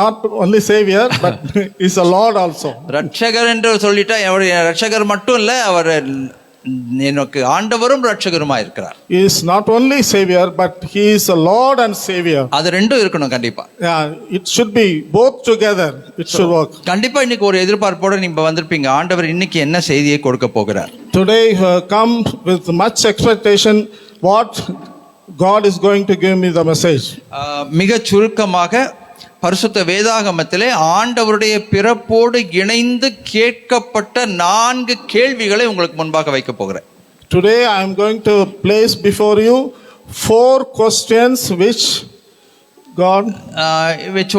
not only savior, but is a Lord also. இரட்சகர் என்று சொல்லிட்டா அவர் இரட்சகர் மட்டும் இல்ல, அவர் எனக்கு ஆண்டவரும் இரட்சகருமா இருக்கிறார். He is not only savior, but he is a Lord and savior. அது ரெண்டும் இருக்கணும் கண்டிப்பா. It should be both together. It should work. கண்டிப்பா இன்னைக்கு ஒரு எதிர்பார்ப்போட நீங்க வந்திருப்பீங்க, ஆண்டவர் இன்னைக்கு என்ன செய்தியை கொடுக்க போகிறார். Today come with much expectation what God is going to give me the message. மிக சுருக்கமாக பரிசுத்த வேதாகமத்திலே ஆண்டவருடைய பிறப்போடு இணைந்து கேட்கப்பட்ட 4 கேள்விகளை உங்களுக்கு முன்பாக வைக்க போகிறேன். Today I am going to place before you 4 questions which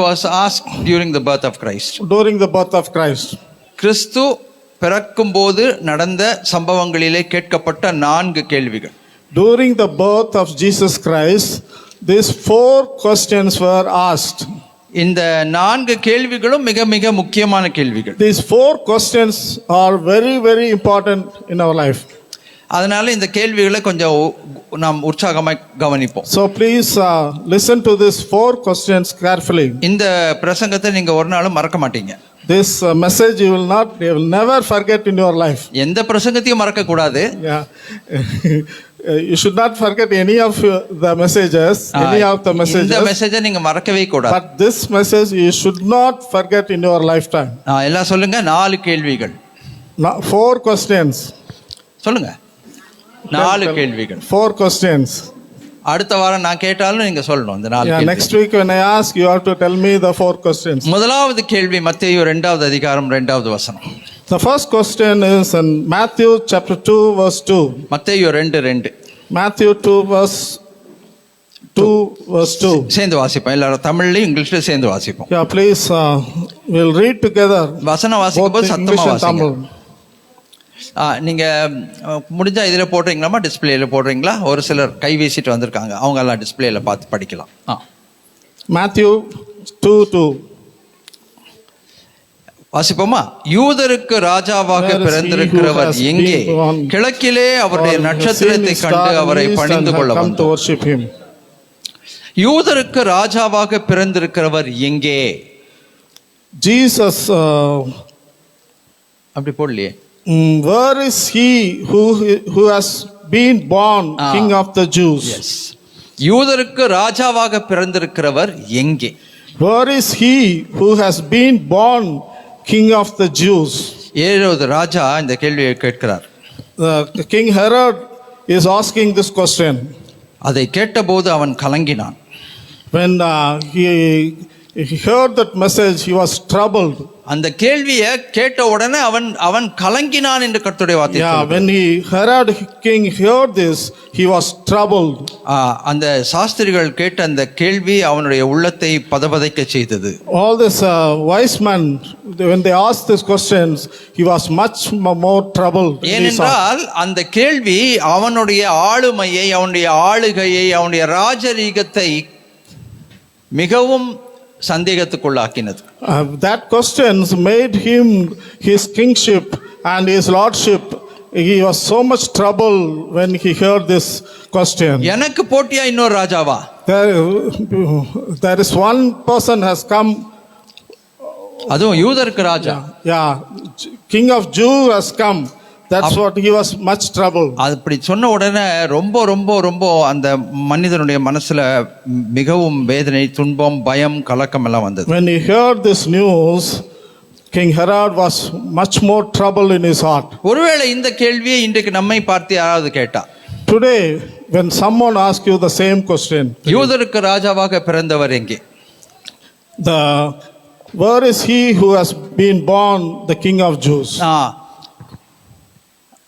was asked during the birth of Christ. During the birth of Christ. கிறிஸ்து பிறக்கும்போது நடந்த சம்பவங்களிலே கேட்கப்பட்ட 4 கேள்விகள். During the birth of Jesus Christ, these 4 questions were asked. இந்த 4 கேள்விகளும் மிக மிக முக்கியமான கேள்விகள். These 4 questions are very very important in our life. அதனால இந்த கேள்விகளை கொஞ்சம் நாம் உற்சாகமாய் கவனிப்போம். So please listen to these 4 questions carefully. இந்த பிரசங்கத்தை நீங்க ஒரு நாளும் மறக்க மாட்டீங்க. This message you will never forget in your life. எந்த பிரசங்கத்தையும் மறக்க கூடாது. Yeah. You should not forget any of the messages, any of the messages. இந்த மெசேஜை நீங்க மறக்கவே கூடாது. But this message you should not forget in your lifetime. எல்லாம் சொல்லுங்க. 4 கேள்விகள். 4 questions. சொல்லுங்க. 4 கேள்விகள். 4 questions. அடுத்த வாரம் நான் கேட்டாலும் நீங்க சொல்லணும் இந்த 4 Yeah, கேள்வி. next week when I ask, you have to tell me the 4 questions. முதலாவது கேள்வி மத்தேயு 2வது அதிகாரம் 2வது வசனம். The first question is in Matthew chapter 2 verse 2. மத்தேயு 2:2. Matthew 2 verse 2. சேர்ந்து வாசிப்போம். எல்லாரும் தமிழ்லயும் இங்கிலீஷ்லயும் சேர்ந்து வாசிப்போம். Yeah, please we'll read together. வசனம் வாசிக்கும் போது both சத்தமா English and வாசிங்க. Tamil. நீங்க முடிஞ்சா இதுல போடுறீங்களாமா டிஸ்பிளேல போடுறீங்களா? ஒரு சிலர் கை வீசிட்டு வந்திருக்காங்க, அவங்க எல்லாம் டிஸ்பிளேல பார்த்து படிக்கலாம். Matthew 2:2. வாசிப்போமா? யூதருக்கு ராஜாவாக பிறந்திருக்கிறவர் எங்கே? கிழக்கிலே அவருடைய நட்சத்திரத்தை கண்டு அவரை பணிந்து கொள்ள வந்தோம். யூதருக்கு ராஜாவாக பிறந்திருக்கிறவர் எங்கே? Jesus அப்படி போடலையே. Where is he who has been born king of the Jews? Yes. யூதருக்கு ராஜாவாக பிறந்திருக்கிறவர் எங்கே? Where is he who has been born king of the Jews? ஏரோது ராஜா இந்த கேள்வியை கேட்கிறார். King Herod is asking this question. அதை கேட்டபோது அவன் கலங்கினான். When he heard that message, he was troubled. அந்த கேள்வியை கேட்ட உடனே அவன் கலங்கினான் என்று கர்த்தருடைய வார்த்தை. When Herod king heard this, he was troubled. அந்த சாஸ்திரிகள் கேட்ட அந்த கேள்வி அவனுடைய உள்ளத்தை பதபதைக்க செய்தது. All this wise men, when they asked these questions, he was much more troubled. ஏனென்றால் அந்த கேள்வி அவனுடைய ஆளுமையை, அவனுடைய ஆளுகையை, அவனுடைய ராஜரீகத்தை மிகவும் சந்தேகத்துக்குள்ளாக்கினது. That questions made him his kingship and his lordship. He was so much trouble when he heard this question. எனக்கு போட்டியா இன்னொரு ராஜாவா? There is one person has come. அதுவும் யூதருக்கு ராஜா. Yeah, king of Jew has come. That's what he was much troubled. அப்படி சொன்ன உடனே ரொம்ப ரொம்ப ரொம்ப அந்த மனிதனுடைய மனசுல மிகவும் வேதனை, துன்பம், பயம், கலக்கம் எல்லாம் வந்தது. When he heard this news, King Herod was much more troubled in his heart. ஒருவேளை இந்த கேள்வியை இன்றைக்கு நம்மை பார்த்து யாராவது கேட்டா, Today when someone asks you the same question, யூதருக்கு ராஜாவாக பிறந்தவர் எங்கே? Where is he who has been born the king of Jews?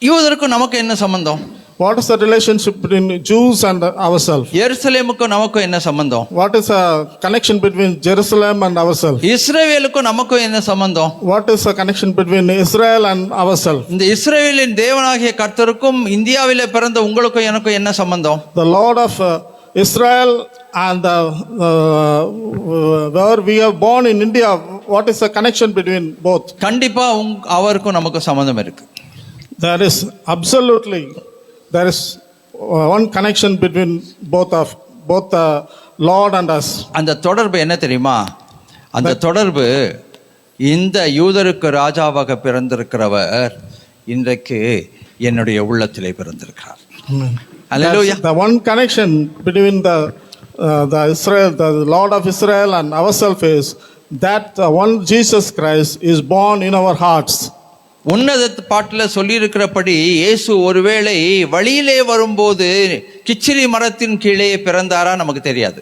யூதருக்கு நமக்கு என்ன சம்பந்தம்? What is the relationship between Jews and ourselves? எருசலேமுக்கும் நமக்கும் என்ன சம்பந்தம்? What is the connection between Jerusalem and ourselves? இஸ்ரவேலுக்கும் நமக்கும் என்ன சம்பந்தம்? What is the connection between Israel and ourselves? இந்த இஸ்ரவேலின் தேவனாகிய கர்த்தருக்கும் இந்தியாவிலே பிறந்த உங்களுக்கும் எனக்கும் என்ன சம்பந்தம்? The Lord of Israel and where we are born in India, what is the connection between both? கண்டிப்பா அவருக்கும் நமக்கும் சம்பந்தம் இருக்கு. There is absolutely, there is one connection between both the Lord and us. அந்த தொடர்பு என்ன தெரியுமா? அந்த தொடர்பு இந்த யூதருக்கு ராஜாவாக பிறந்திருக்கிறவர் இன்றைக்கு என்னுடைய உள்ளத்திலே பிறந்திருக்கிறார். Hallelujah. The one connection between the Israel, the Lord of Israel and ourselves is that one Jesus Christ is born in our hearts. உன்னத பாட்டில் சொல்லியிருக்கிறபடி இயேசு ஒருவேளை வழியிலே வரும்போது கிச்சிலி மரத்தின் கீழே பிறந்தாரா நமக்கு தெரியாது.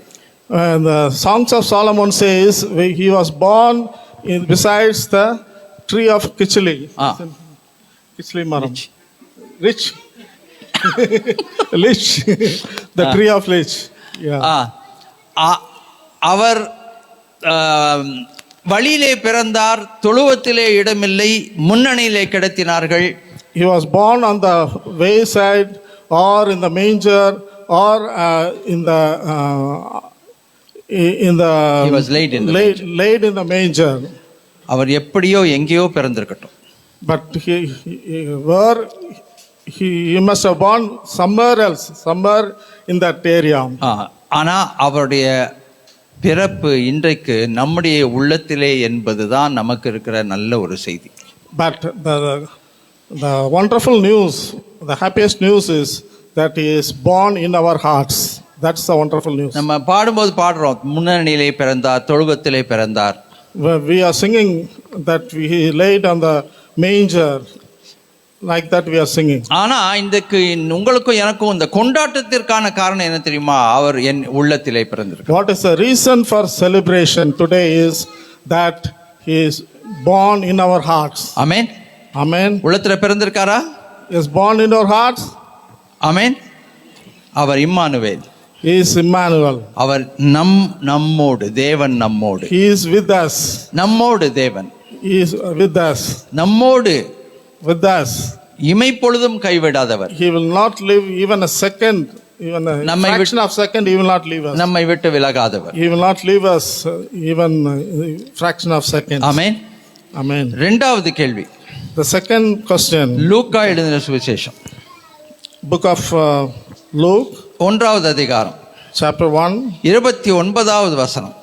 The Songs of Solomon says he was born besides the tree of Kichili. Kichili maram. Rich. Lich. The tree of lich. Yeah. அவர் வழியிலே பிறந்தார், தொழுவத்திலே இடமில்லை, முன்னணியிலே கிடத்தினார்கள். He was born on the wayside or in the manger or in the He was laid in the laid in the manger. அவர் எப்படியோ எங்கேயோ பிறந்திருக்கட்டும். But he must have born somewhere else, somewhere in that area. ஆனா அவருடைய பிறப்பு இன்றைக்கு நம்முடைய உள்ளத்திலே என்பதுதான் நமக்கு இருக்கிற நல்ல ஒரு செய்தி. But the wonderful news, the happiest news is that he is born in our hearts. That's the wonderful news. நம்ம பாடும்போது பாடுறோம், முன்னணியிலே பிறந்தார், தொழுவத்திலே பிறந்தார். We are singing that he laid on the manger, like that we are singing. ஆனா இன்றைக்கு உங்களுக்கும் எனக்கும் இந்த கொண்டாட்டத்திற்கான காரணம் என்ன தெரியுமா? அவர் என் உள்ளத்திலே பிறந்திருக்கிறார். What is the reason for celebration today is that he is born in our hearts. Amen. Amen. உள்ளத்துல பிறந்திருக்காரா? He is born in our hearts. Amen. அவர் இம்மானுவேல். He is Emmanuel. அவர் நம்மோடு, தேவன் நம்மோடு. He is with us. நம்மோடு தேவன். He is with us. நம்மோடு With us. இமைப்பொழுதும் கைவிடாதவர். He will not leave even a second, even a fraction of second, he will not leave us. நம்மை விட்டு விலகாதவர். He will not leave us even a fraction of seconds. Amen. Amen. இரண்டாவது கேள்வி. The second question, லூக்கா எழுதின சுவிசேஷம் book of Luke, 1வது அதிகாரம் chapter 1, 29வது வசனம்.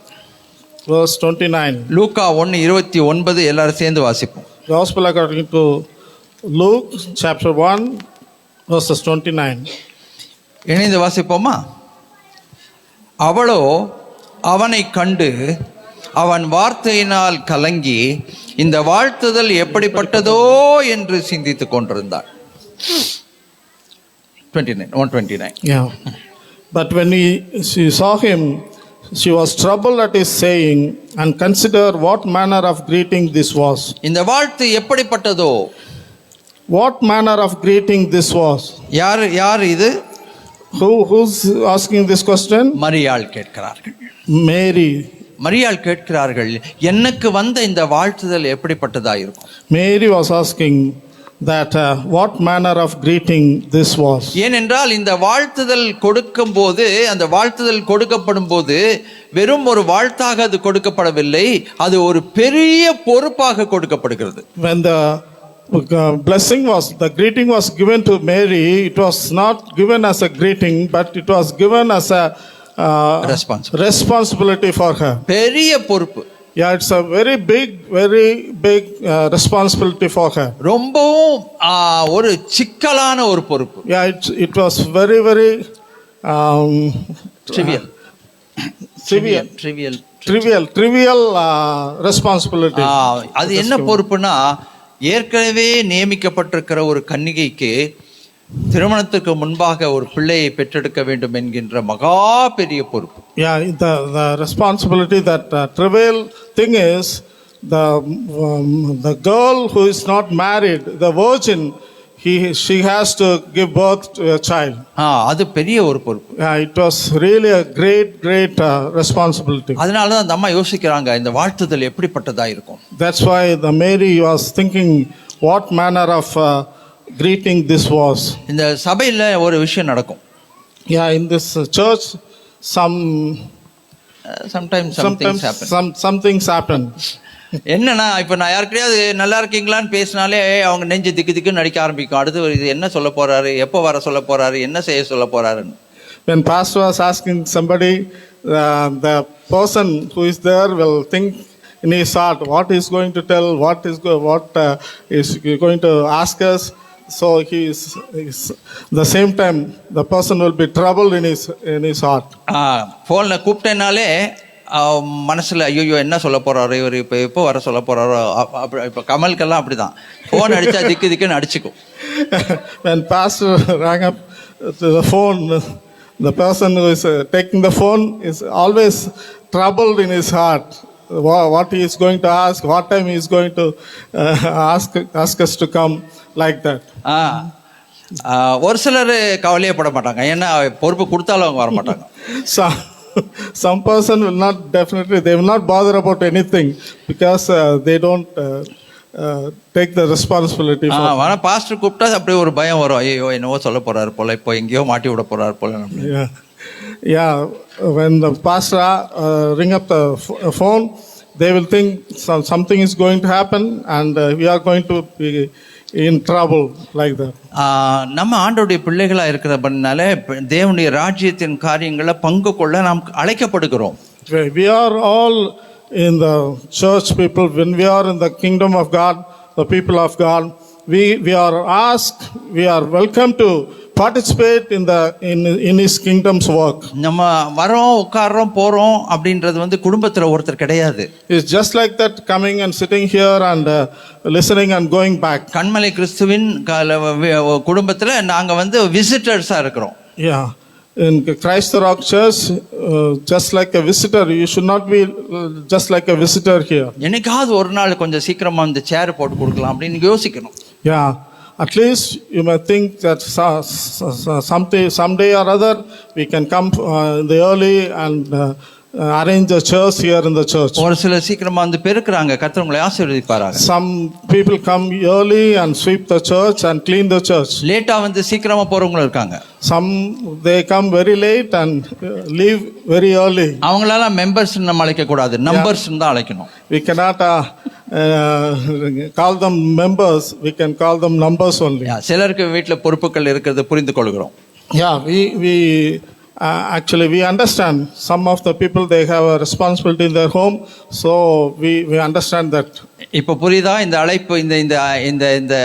verse 29. லூக்கா 1:29 எல்லாரும் சேர்ந்து வாசிப்போம். Gospel according to Luke, chapter 1, verses 29. இணைந்து வாசிப்போமா? அவளோ அவனை கண்டு அவன் வார்த்தையினால் கலங்கி இந்த வாழ்த்துதல் எப்படிப்பட்டதோ என்று சிந்தித்துக் கொண்டிருந்தாள். 129. Yeah. But when she saw him, she was troubled at his saying and considered what manner of greeting this was. இந்த வாழ்த்து எப்படிப்பட்டதோ. What manner of greeting this was? யார் இது? Who's asking this question? மரியாள் கேட்கிறார்கள். Mary. மரியாள் கேட்கிறார்கள், எனக்கு வந்த இந்த வாழ்த்துதல் எப்படிப்பட்டதா இருக்கும்? Mary was asking that what manner of greeting this was. ஏனென்றால் இந்த வாழ்த்துதல் கொடுக்கும் போது, அந்த வாழ்த்துதல் கொடுக்கப்படும் போது வெறும் ஒரு வாழ்த்தாக அது கொடுக்கப்படவில்லை, அது ஒரு பெரிய பொறுப்பாக கொடுக்கப்படுகிறது. When the blessing was, the greeting was given to Mary, it was not given as a greeting, but it was given as a responsibility for her. பெரிய பொறுப்பு. Yeah, it's a very big responsibility for her. ரொம்பவும் ஒரு சிக்கலான ஒரு பொறுப்பு. Yeah, it was very trivial responsibility. அது என்ன பொறுப்புனா, ஏற்கனவே நியமிக்கப்பட்டிருக்கிற ஒரு கன்னிகைக்கு திருமணத்துக்கு முன்பாக ஒரு பிள்ளையை பெற்றெடுக்க வேண்டும் என்கின்ற மகா பெரிய பொறுப்பு. Yeah, the responsibility, that trivial thing is the girl who is not married, the virgin, she has to give birth to a child. அது பெரிய ஒரு பொறுப்பு. Yeah, it was really a great responsibility. அதனால தான் அந்த அம்மா யோசிக்கிறாங்க, இந்த வாழ்த்துதல் எப்படிப்பட்டதா இருக்கும். That's why the Mary was thinking what manner of greeting this was. இந்த சபையில ஒரு விஷயம் நடக்கும். Yeah, in this church sometimes some things happen. என்னன்னா, இப்போ நான் யாருக்கையாவது நல்லா இருக்கீங்களான்னு பேசினாலே அவங்க நெஞ்சு திக்கு நடிக்க ஆரம்பிக்கும். அடுத்து இது என்ன சொல்ல போறாரு, எப்போ வர சொல்ல போறாரு, என்ன செய்ய சொல்ல போறாருன்னு. When pastor was asking somebody, the person who is there will think in his heart what is going to tell, what is going to ask us. So he is the same time the person will be troubled in his heart. ஃபோன்ல கூப்பிட்டேனாலே மனசுல ஐயோ என்ன சொல்ல போறாரு இவர், இப்போ வர சொல்ல போறாரோ. இப்போ கமலுக்கெல்லாம் அப்படிதான், ஃபோன் அடிச்சா திக்குன்னு அடிச்சுக்கும். When pastor rang up to the phone, the person who is taking the phone is always troubled in his heart. What he is going to ask, what time he is going to ask us to come, like that. ஒரு சிலர் கவலையே பட மாட்டாங்க, ஏன்னா பொறுப்பு கொடுத்தாலும் அவங்க வர மாட்டாங்க. Some person will not, definitely they will not bother about anything because they don't take the responsibility for. ஆனால் பாஸ்டர் கூப்பிட்டா அப்படியே ஒரு பயம் வரும், ஐயோ என்னவோ சொல்ல போறாரு போல, இப்போ எங்கேயோ மாட்டி விட போறாரு போல. Yeah, when the pastor ring up the phone, they will think something is going to happen and we are going to be in trouble, like that. நம்ம ஆண்டவருடைய பிள்ளைகளா இருக்கிறபடினால தேவனுடைய ராஜ்யத்தின் காரியங்களை பங்கு கொள்ள நாம் அழைக்கப்படுகிறோம். We are all in the church people, when we are in the kingdom of God, the people of God, we are asked, we are welcome to participate in his kingdom's work. நம்ம வரோம் உட்கார்றோம் போறோம் அப்படின்றது வந்து குடும்பத்துல ஒருத்தர் கிடையாது. It's just like that, coming and sitting here and listening and going back. கண்மலை கிறிஸ்துவின் குடும்பத்துல நாங்க வந்து விசிட்டர்ஸா இருக்கிறோம். Yeah. In Christ the Rock Church, just like a visitor, you should not be just like a visitor here. என்னைக்காவது ஒரு நாள் கொஞ்சம் சீக்கிரமா இந்த சேர் போட்டு கொடுக்கலாம் அப்படின்னு யோசிக்கணும். Yeah, at least you may think that someday or other we can come in the early and arrange a church here in the church. ஒரு சில சீக்கிரமா வந்து பெருக்குறாங்க, கர்த்தர் உங்களை ஆசீர்வதிப்பாராக. Some people come early and sweep the church and clean the church. லேட்டா வந்து சீக்கிரமா போறவங்களும் இருக்காங்க. Some they come very late and leave very early. அவங்களால மெம்பர்ஸ் நம்ம அழைக்க கூடாது, நம்பர்ஸ் தான் அழைக்கணும். We cannot call them members, we can call them numbers only. சிலருக்கு வீட்டுல பொறுப்புகள் இருக்கிறது புரிந்து கொள்கிறோம். Yeah, we actually we understand some of the people, they have a responsibility in their home, so we understand that. இப்போ புரியுதா இந்த அழைப்பு, இந்த இந்த இந்த இந்த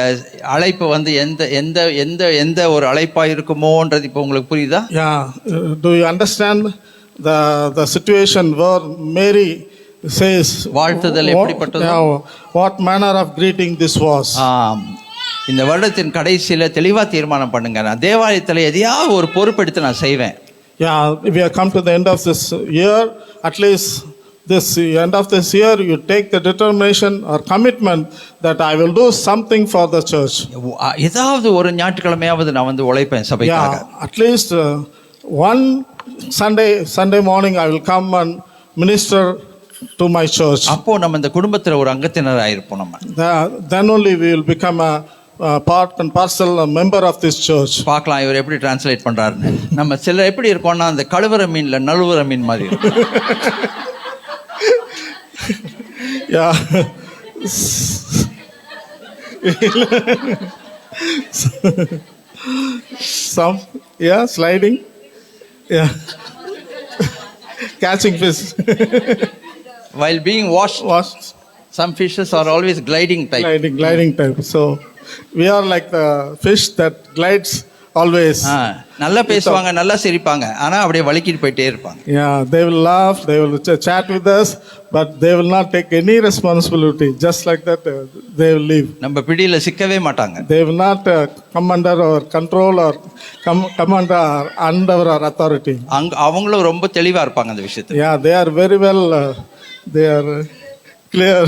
அழைப்பு வந்து எந்த எந்த எந்த எந்த ஒரு அழைப்பா இருக்குமோன்றது இப்போ உங்களுக்கு புரியுதா? Yeah, do you understand the situation where Mary says வாழ்த்துதல் எப்படிப்பட்டது? What manner of greeting this was? இந்த வருடத்தின் கடைசியில தெளிவா தீர்மானம் பண்ணுங்க, நான் தேவாலயத்துல எதையாவது ஒரு பொறுப்பெடுத்து நான் செய்வேன். Yeah, we have come to the end of this year. At least this end of this year, you take the determination or commitment that I will do something for the church. ஏதாவது ஒரு ஞாயிற்றுக்கிழமையாவது நான் வந்து உழைப்பேன் சபைக்காக. Yeah, at least one Sunday morning I will come and minister to my church. அப்போ நம்ம இந்த குடும்பத்துல ஒரு அங்கத்தினராக இருப்போம். நம்ம then only we will become a part and parcel, a member of this church. பார்க்கலாம் இவர் எப்படி டிரான்ஸ்லேட் பண்றாருன்னு. நம்ம சிலர் எப்படி இருக்கோம்னா அந்த கழுவுற மீன்ல நழுவுற மீன் மாதிரி. Yeah. Some, yeah, sliding. Yeah. Catching fish. While being washed, some fishes are always gliding type. Gliding type. So we are like the fish that glides always. நல்லா பேசுவாங்க, நல்லா சிரிப்பாங்க, ஆனா அப்படியே வலிக்கிட்டு போயிட்டே இருப்பாங்க. Yeah, they will laugh, they will chat with us, but they will not take any responsibility. Just like that, they will leave. நம்ம பிடியில சிக்கவே மாட்டாங்க. They will not come under our control or come under our authority. அவங்களும் ரொம்ப தெளிவா இருப்பாங்க அந்த விஷயத்துல. Yeah, they are very well. They are clear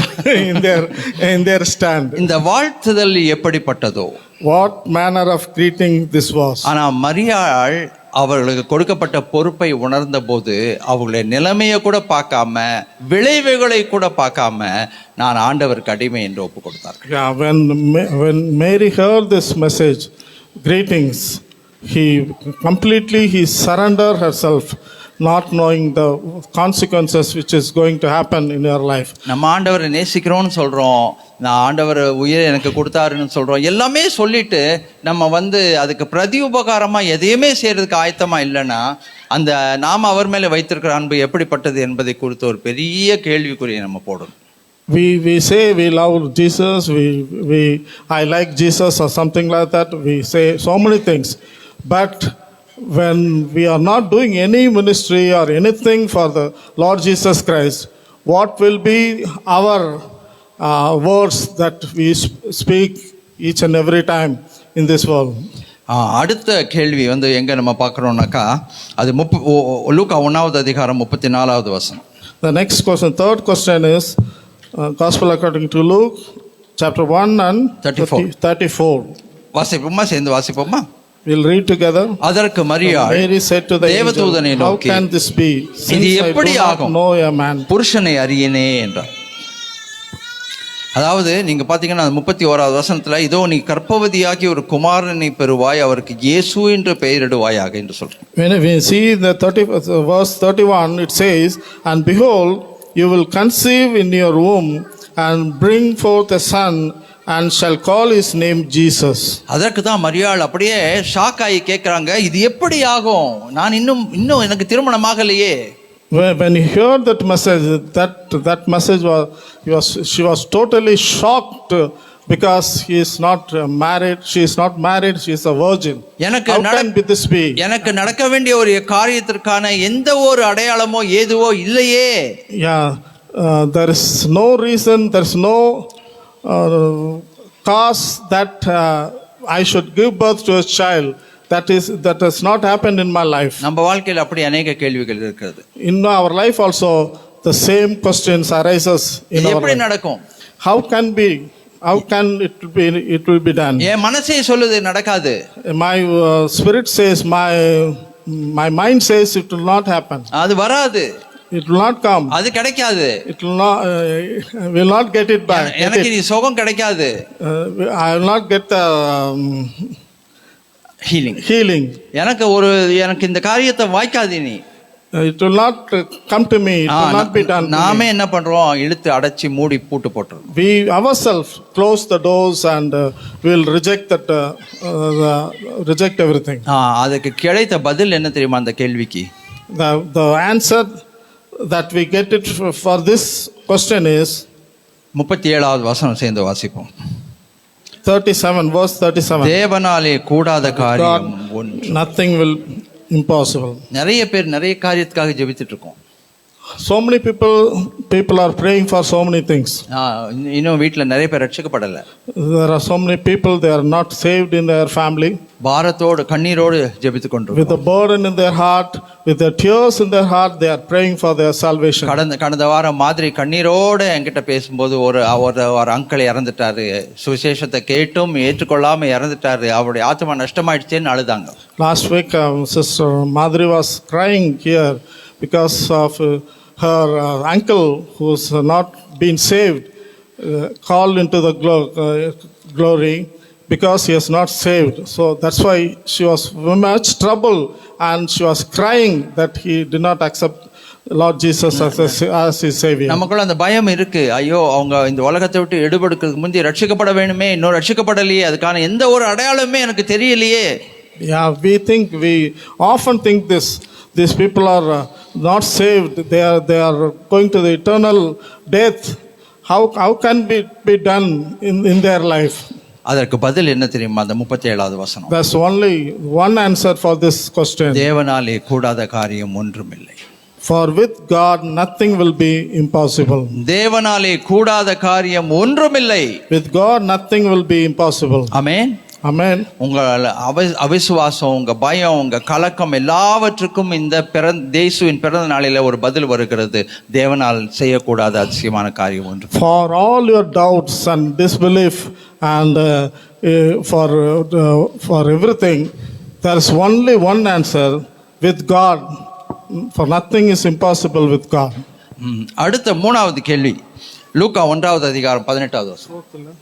in their stand. இந்த வாழ்த்துதல் எப்படிப்பட்டதோ, what manner of greeting this was. ஆனா மரியாள் அவர்களுக்கு கொடுக்கப்பட்ட பொறுப்பை உணர்ந்த போது அவங்களுடைய நிலைமையை கூட பார்க்காம, விளைவுகளை கூட பார்க்காம, நான் ஆண்டவருக்கு அடிமை என்று ஒப்பு கொடுத்தார். Yeah, when Mary heard this message, greetings, he completely surrendered herself, not knowing the consequences which is going to happen in your life. நம்ம ஆண்டவரை நேசிக்கிறோம்னு சொல்றோம், நான் ஆண்டவர் உயிரை எனக்கு கொடுத்தாருன்னு சொல்றோம், எல்லாமே சொல்லிட்டு நம்ம வந்து அதுக்கு பிரதி உபகாரமா எதையுமே செய்யறதுக்கு ஆயத்தமா இல்லைன்னா அந்த நாம அவர் மேல வைத்திருக்கிற அன்பு எப்படிப்பட்டது என்பதை குறித்து ஒரு பெரிய கேள்விக்குறியை நம்ம போடணும். We say we love Jesus, I like Jesus or something like that. We say so many things, but when we are not doing any ministry or anything for the Lord Jesus Christ, what will be our words that we speak each and every time in this world? அடுத்த கேள்வி வந்து எங்க நம்ம பார்க்குறோம்னாக்கா, அது லூக்கா 1வது அதிகாரம் 34வது வசனம். The next question, third question is Gospel according to Luke chapter 1 and 34. வாசிப்போமா, சேர்ந்து வாசிப்போமா? We'll read together. அதற்கு மரியாள் Mary said to the angel, how can this be, since I do not know a man? புருஷனை அறியேனே என்றார். அதாவது நீங்க பாத்தீங்கன்னா 31வது வசனத்துல, இதோ நீ கர்ப்பவதியாகி ஒரு குமாரனை பெறுவாய், அவருக்கு இயேசு என்று பெயரிடுவாயாக என்று சொல்றேன். When we see the verse 31, it says, and behold, you will conceive in your womb and bring forth a son, and shall call his name Jesus. அதற்கு தான் மரியாள் அப்படியே ஷாக் ஆகி கேட்குறாங்க, இது எப்படி ஆகும், நான் இன்னும் எனக்கு திருமணம் ஆகலையே. When he heard that message, that message she was totally shocked because he is not married. She is not married. She is a virgin. எனக்கு How can this be? எனக்கு நடக்க வேண்டிய ஒரு காரியத்திற்கான எந்த ஒரு அடையாளமோ ஏதுவோ இல்லையே. Yeah, there is no reason. There is no cause that I should give birth to a child. That has not happened in my life. நம்ம வாழ்க்கையில் அப்படி அநேக கேள்விகள் இருக்கிறது. In our life also, the same questions arises in our எப்படி life. நடக்கும்? How can it will be done? என் மனசே சொல்லுது நடக்காது. My spirit says, my mind says it will not happen. அது வராது. It will not come. அது கிடைக்காது. It will not get it back. எனக்கு நீ சுகம் கிடைக்காது. I will not get the healing. எனக்கு இந்த காரியத்தை வாய்க்காது நீ. It will not come to me. It will not be done. நாமே என்ன பண்றோம்? இழுத்து அடைச்சி மூடி பூட்டு போட்டுறோம். We ourselves close the doors and will reject everything. அதுக்கு கிடைத்த பதில் என்ன தெரியுமா அந்த கேள்விக்கு? The answer that we get it for this question is 37வது வசனம் சேர்ந்து வாசிப்போம். 37 verse 37. தேவனாலே கூடாத காரியம் ஒன்று. Nothing will impossible. நிறைய பேர் நிறைய காரியத்துக்காக ஜெபித்துட்டு இருக்கோம். So many people are praying for so many things. இன்னும் வீட்ல நிறைய பேர் ரட்சிக்கப்படல. There are so many people, they are not saved in their family. பாரத்தோடு கண்ணீரோடு ஜெபித்துக் கொண்டிருக்கோம். With a burden in their heart, with their tears in their heart, they are praying for their salvation. கடந்த வாரம் மாதிரி கண்ணீரோடு என்கிட்ட பேசும்போது ஒரு அங்கிள் இறந்துட்டாரு. சுவிசேஷத்தை கேட்டும் ஏற்றுக்கொள்ளாம இறந்துட்டாரு. அவருடைய ஆத்மா நஷ்டமாயிடுச்சேன்னு அழுதாங்க. Last week Sister Madhuri was crying here because of her uncle who's not been saved, called into the glory because he is not saved. So that's why she was much trouble and she was crying that he did not accept Lord Jesus as his savior. நமக்குள்ள அந்த பயம் இருக்கு. ஐயோ அவங்க இந்த உலகத்தை விட்டு எடுபடுக்கிறதுக்கு முந்தி ரட்சிக்கப்பட வேணுமே, இன்னும் ரட்சிக்கப்படலையே, அதுக்கான எந்த ஒரு அடையாளமே எனக்கு தெரியலையே. Yeah, we often think this. These people are not saved. They are going to the eternal death. How can it be done in their life? அதற்கு பதில் என்ன தெரியுமா? அந்த 37வது வசனம். There's only one answer for this question. தேவனாலே கூடாத காரியம் ஒன்றுமில்லை. For with God nothing will be impossible. தேவனாலே கூடாத காரியம் ஒன்றுமில்லை. With God nothing will be impossible. Amen. Amen. உங்க அவிசுவாசம், உங்க பயம், உங்க கலக்கம் எல்லாவற்றுக்கும் இந்த இயேசுவின் பிறந்த நாளில ஒரு பதில் வருகிறது. தேவனால் செய்யக்கூடாத அதிசயமான காரியம் ஒன்று. For all your doubts and disbelief and for everything, there is only one answer. With God, for nothing is impossible with God. அடுத்த மூணாவது கேள்வி, லூக்கா 1வது அதிகாரம் 18வது வசனம்.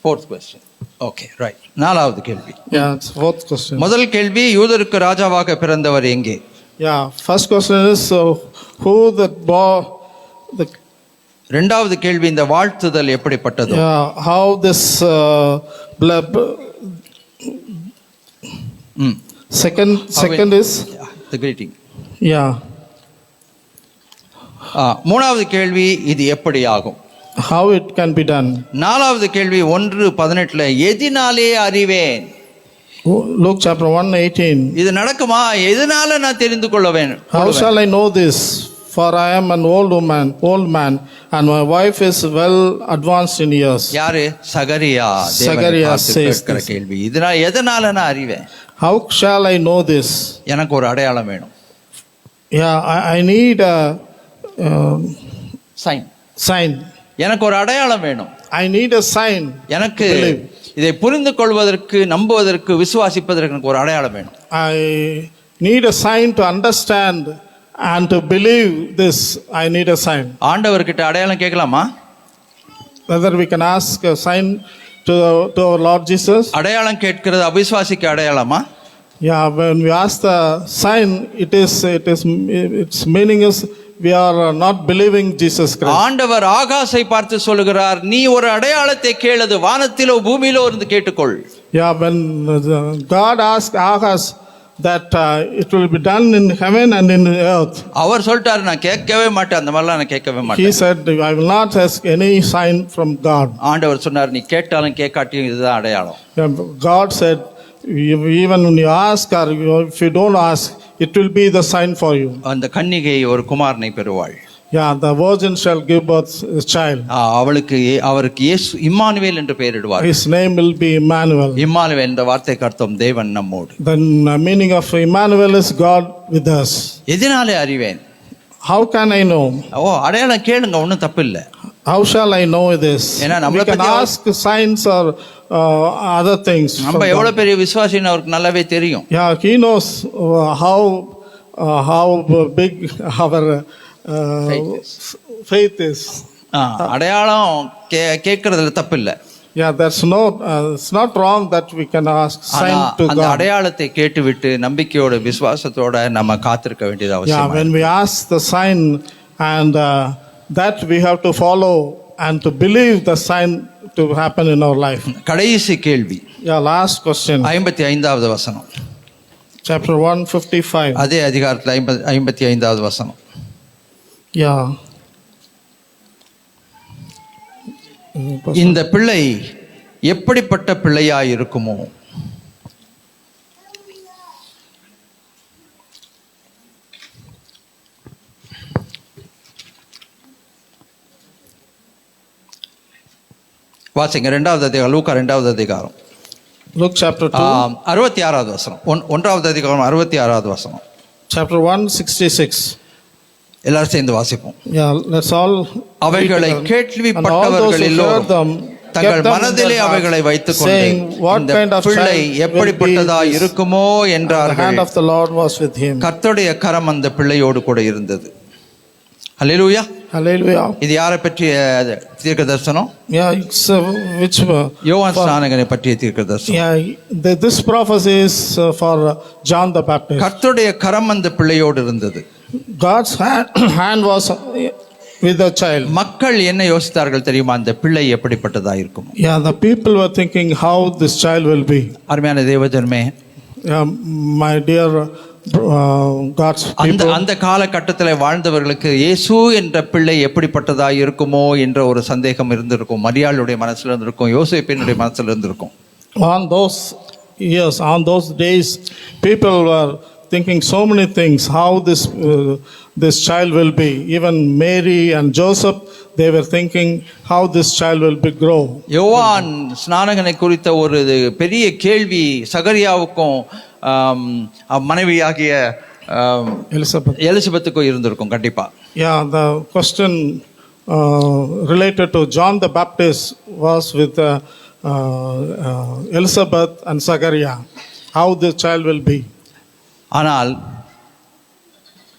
Fourth question. Okay, right. நாலாவது கேள்வி. Yeah, it's fourth question. முதல் கேள்வி, யூதருக்கு ராஜாவாக பிறந்தவர் எங்கே? Yeah, first question is who that bore the. இரண்டாவது கேள்வி, இந்த வாழ்த்துதல் எப்படிப்பட்டது? Yeah, how this second is the greeting. Yeah. மூணாவது கேள்வி, இது எப்படி ஆகும்? How it can be done. நாலாவது கேள்வி 1:18 எதினாலே அறிவேன்? Luke chapter 1:18. இது நடக்குமா? எதனால நான் தெரிந்து கொள்ள வேண்டும்? How shall I know this? For I am an old man and my wife is well advanced in years. யாரு? சகரியா says கேள்வி. எதனால நான் அறிவேன்? How shall I know this? எனக்கு ஒரு அடையாளம் வேணும். Yeah, I need a sign. எனக்கு ஒரு அடையாளம் வேணும். I need a sign. எனக்கு இதை புரிந்து கொள்வதற்கு, நம்புவதற்கு, விசுவாசிப்பதற்கு எனக்கு ஒரு அடையாளம் வேணும். I need a sign to understand and to believe this. I need a sign. ஆண்டவர்கிட்ட அடையாளம் கேட்கலாமா? Whether we can ask a sign to our Lord Jesus. அடையாளம் கேட்கிறது அவிசுவாசிக்கு அடையாளமா? Yeah, when we ask the sign, its meaning is we are not believing Jesus Christ. ஆண்டவர் ஆகாசை பார்த்து சொல்லுகிறார், நீ ஒரு அடையாளத்தை கேளு, வானத்திலோ பூமியிலோ இருந்து கேட்டுக்கொள். Yeah, when God asked Agas, that it will be done in heaven and in the earth. அவர் சொல்லிட்டாரு, நான் கேட்கவே மாட்டேன், அந்த மாதிரிலாம் நான் கேட்கவே He மாட்டேன். said, I will not ask any sign from God. ஆண்டவர் சொன்னார், நீ கேட்டாலும் கேட்காட்டியும் இதுதான் அடையாளம். God said, even when you ask or if you don't ask, it will be the sign for you. அந்த கன்னிகை ஒரு குமாரனை பெறுவாள். Yeah, the virgin shall give birth a child. அவருக்கு இயேசு இம்மானுவேல் என்று பெயரிடுவார். His name will be Emmanuel. Emmanuel என்ற வார்த்தைக்கு அர்த்தம் தேவன் நம்மோடு. The meaning of Emmanuel is God with us. எதனாலே அறிவேன்? How can I know? அடையாளம் கேளுங்க, ஒன்றும் தப்பு இல்லை. How shall I know this? We can ask signs or other things. நம்ம எவ்வளவு பெரிய விசுவாசின்னு அவருக்கு நல்லாவே தெரியும். Yeah, he knows how big our faith is. அடையாளம் கேட்கறதுல தப்பு இல்லை. Yeah, it's not wrong that we can ask sign to God. அந்த அடையாளத்தை கேட்டுவிட்டு நம்பிக்கையோட விசுவாசத்தோட நம்ம காத்திருக்க வேண்டியது அவசியம். Yeah, when we ask the sign and that we have to follow and to believe the sign to happen in our life. கடைசி கேள்வி. Yeah, last question. 55வது வசனம். Chapter 155. அதே அதிகாரத்தில் 55வது வசனம். Yeah. இந்த பிள்ளை எப்படிப்பட்ட பிள்ளையாய் இருக்குமோ? வாசிங்க 2வது அதிகாரம், லூக்கா 2வது அதிகாரம். Luke chapter 2. 66வது வசனம். 1வது அதிகாரம் 66வது வசனம். Chapter 166. எல்லாரும் சேர்ந்து வாசிப்போம். Yeah, let's all. அவைகளை கேள்விப்பட்டவர்களிலோர் தங்கள் மனதிலே அவைகளை வைத்துக் கொண்டு இந்த பிள்ளை எப்படிப்பட்டதாய் இருக்குமோ என்றார்கள். The hand of the Lord was with him. கர்த்தருடைய கரம் அந்த பிள்ளையோடு கூட இருந்தது. ஹல்லேலூயா. Hallelujah. இது யாரை பற்றிய தீர்க்கதரிசனம்? Yeah, it's which யோவான் ஸ்நானகனை பற்றிய தீர்க்கதரிசனம். Yeah, this prophecy is for John the Baptist. கர்த்தருடைய கரம் அந்த பிள்ளையோடு இருந்தது. God's hand was with the child. மக்கள் என்ன யோசித்தார்கள் தெரியுமா? அந்த பிள்ளை எப்படிப்பட்டதா இருக்கும்? Yeah, the people were thinking how this child will be. அருமையான தேவஜனமே, my dear God's people. அந்த காலகட்டத்தில் வாழ்ந்தவர்களுக்கு இயேசு என்ற பிள்ளை எப்படிப்பட்டதா இருக்குமோ என்ற ஒரு சந்தேகம் இருந்திருக்கும். மரியாளுடைய மனசுல இருந்திருக்கும், யோசேப்பினுடைய மனசுல இருந்திருக்கும். On those years, on those days, people were thinking so many things, how this child will be. Even Mary and Joseph, they were thinking how this child will be grow. யோவான் ஸ்நானகனை குறித்த ஒரு பெரிய கேள்வி சகரியாவுக்கும் மனைவியாகிய எலிசபெத்துக்கும் இருந்திருக்கும் கண்டிப்பா. Yeah, the question related to John the Baptist was with Elizabeth and Zachariah, how the child will be. ஆனால்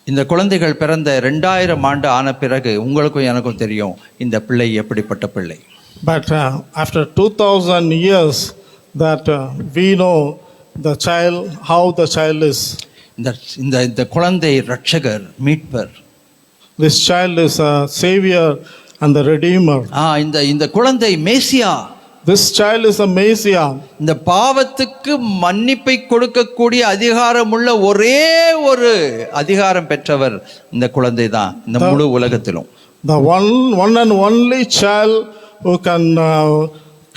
இந்த குழந்தைகள் பிறந்த 2000 ஆண்டு ஆன பிறகு உங்களுக்கும் எனக்கும் தெரியும் இந்த பிள்ளை எப்படிப்பட்ட பிள்ளை. But after 2000 years that we know the child, how the child is. இந்த குழந்தை ரட்சகர், மீட்பர். This child is a savior and the redeemer. இந்த குழந்தை மேசியா. This child is a Messiah. இந்த பாவத்துக்கு மன்னிப்பை கொடுக்கக்கூடிய அதிகாரமுள்ள ஒரே ஒரு அதிகாரம் பெற்றவர் இந்த குழந்தை தான் இந்த முழு உலகத்திலும். The one and only child who can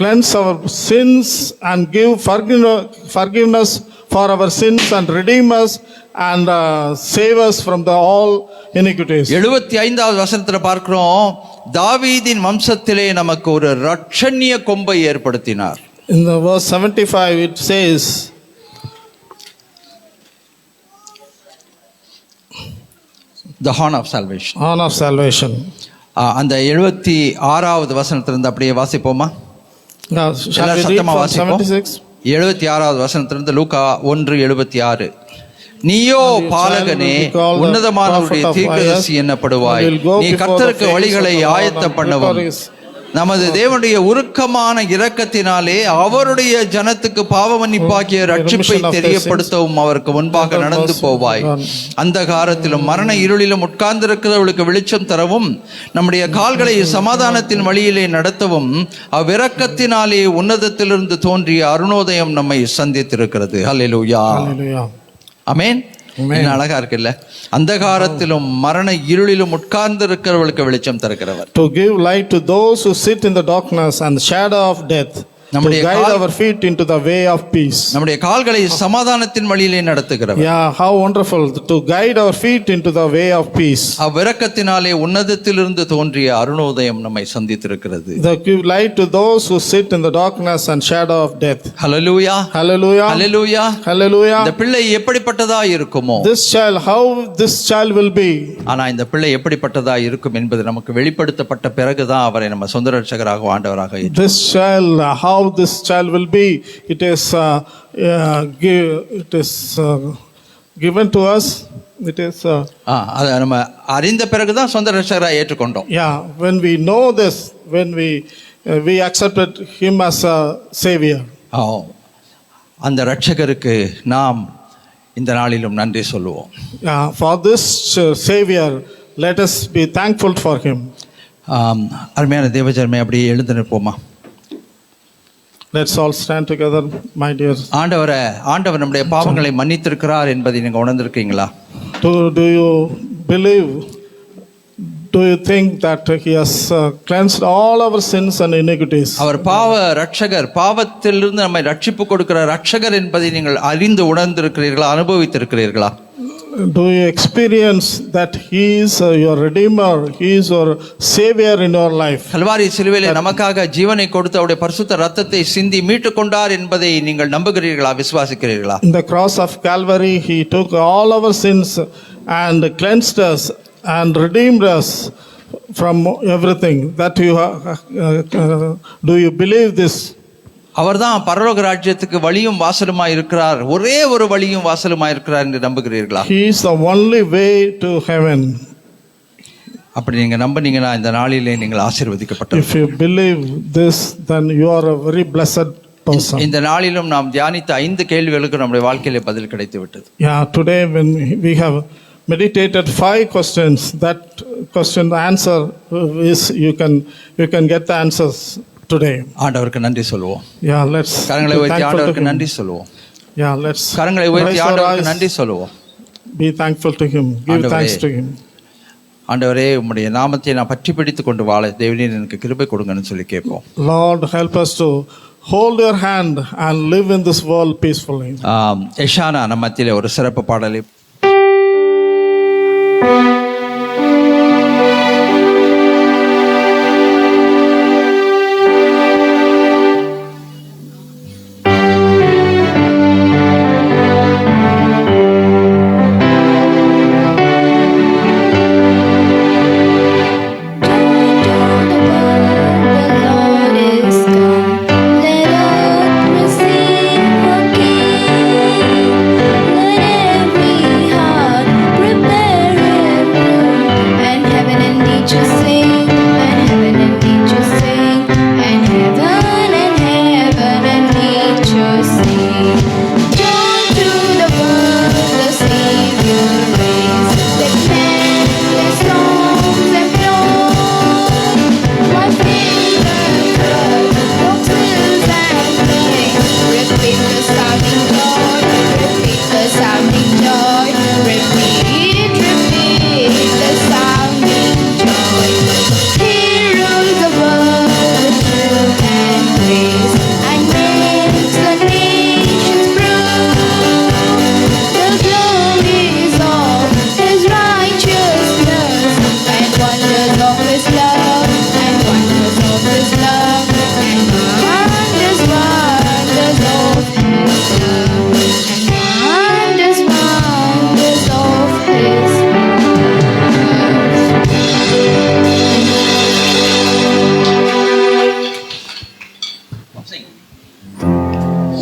cleanse our sins and give forgiveness for our sins and redeem us and save us from all iniquities. 75வது வசனத்துல பார்க்கிறோம், தாவீதின் வம்சத்திலே நமக்கு ஒரு ரட்சணிய கொம்பை ஏற்படுத்தினார். In the verse 75 it says, the horn of salvation. Horn of salvation. அந்த 76வது வசனத்திலிருந்து அப்படியே வாசிப்போமா? Shall we read from 76? 76வது வசனத்திலிருந்து லூக்கா 1:76. நீயோ பாலகனே, உன்னதமானவருடைய தீர்க்கதரிசி என்னப்படுவாய். நீ கர்த்தருக்கு வழிகளை ஆயத்த பண்ணவும் நமது தேவனுடைய உருக்கமான இரக்கத்தினாலே அவருடைய ஜனத்துக்கு பாவ மன்னிப்பாகிய ரட்சிப்பை தெரியப்படுத்தவும் அவருக்கு முன்பாக நடந்து போவாய். அந்த காலத்திலும் மரண இருளிலும் உட்கார்ந்திருக்கிறவர்களுக்கு வெளிச்சம் தரவும் நம்முடைய கால்களை சமாதானத்தின் வழியிலே நடத்தவும் அவ்விரக்கத்தினாலே உன்னதத்திலிருந்து தோன்றிய அருணோதயம் நம்மை சந்தித்திருக்கிறது. ஹல்லேலூயா. ஆமென். என்ன அழகா இருக்குல்ல. அந்தகாரத்திலும் மரண இருளிலும் உட்கார்ந்து இருக்கிறவர்களுக்கு வெளிச்சம் தருகிறவர். To give light to those who sit in the darkness and the shadow of death. To guide our feet into the way of peace. நம்முடைய கால்களை சமாதானத்தின் வழியிலே நடத்துகிறவர். Yeah, how wonderful to guide our feet into the way of peace. அவ்விரக்கத்தினாலே உன்னதத்திலிருந்து தோன்றிய அருணோதயம் நம்மை சந்தித்திருக்கிறது. The give light to those who sit in the darkness and shadow of death. Hallelujah, Hallelujah. Hallelujah, Hallelujah. இந்த பிள்ளை எப்படிப்பட்டதா இருக்குமோ, This child, how this child will be. ஆனா இந்த பிள்ளை எப்படிப்பட்டதா இருக்கும் என்பது நமக்கு வெளிப்படுத்தப்பட்ட பிறகுதான் அவரை நம்ம சொந்த ரட்சகராக ஆண்டவராக This child, how this child will be, it is given to us. It is அதை நம்ம அறிந்த பிறகுதான் சொந்த ரட்சகராக ஏற்றுக்கொண்டோம். yeah, when we know this, when we accepted him as a savior. அந்த ரட்சகருக்கு நாம் இந்த நாளிலும் நன்றி சொல்லுவோம். Yeah, for this savior, let us be thankful for him. அருமையான தேவஜனமே, அப்படியே எழுந்து நிற்போமா? Let's all stand together, my dear. ஆண்டவர் நம்முடைய பாவங்களை மன்னித்திருக்கிறார் என்பதை நீங்க உணர்ந்திருக்கீங்களா? Do you believe? Do you think that he has cleansed all our sins and iniquities? அவர் பாவ ரட்சகர், பாவத்திலிருந்து நம்மை ரட்சிப்பு கொடுக்கிற ரட்சகர் என்பதை நீங்கள் அறிந்து உணர்ந்திருக்கிறீர்களா, அனுபவித்திருக்கிறீர்களா? Do you experience that he is your redeemer, he is your savior in your life? Kalvari சிலுவையிலே நமக்காக ஜீவனை கொடுத்து அவருடைய பரிசுத்த ரத்தத்தை சிந்தி மீட்டு கொண்டார் என்பதை நீங்கள் நம்புகிறீர்களா, விசுவாசிக்கிறீர்களா? In the cross of Calvary, he took all our sins and cleansed us and redeemed us from everything. That you do you believe this? அவர்தான் பரலோக ராஜ்யத்துக்கு வழியும் வாசலுமாய் இருக்கிறார், ஒரே ஒரு வழியும் வாசலுமாய் இருக்கிறார் என்று நம்புகிறீர்களா? He is the only way to heaven. அப்படி நீங்க நம்பினீங்கன்னா இந்த நாளிலே நீங்கள் ஆசீர்வதிக்கப்பட்டவர். If you believe this, then you are a very blessed person. இந்த நாளிலும் நாம் தியானித்த 5 கேள்விகளுக்கு நம்முடைய வாழ்க்கையிலே பதில் கிடைத்து விட்டது. Yeah, today when we have meditated 5 questions, that question answer is you can get the answers today. ஆண்டவருக்கு நன்றி சொல்லுவோம். Yeah, let's கரங்களை உயர்த்தி ஆண்டவருக்கு நன்றி சொல்லுவோம். Yeah, let's கரங்களை உயர்த்தி ஆண்டவருக்கு நன்றி சொல்லுவோம். Be thankful to him. Give thanks to him. ஆண்டவரே, உம்முடைய நாமத்தை நான் பற்றி பிடித்து கொண்டு வாழ தேவனே எனக்கு கிருபை கொடுங்கன்னு சொல்லி கேட்போம். Lord, help us to hold your hand and live in this world peacefully. எஷானா நம்ம மத்தியிலே ஒரு சிறப்பு பாடலை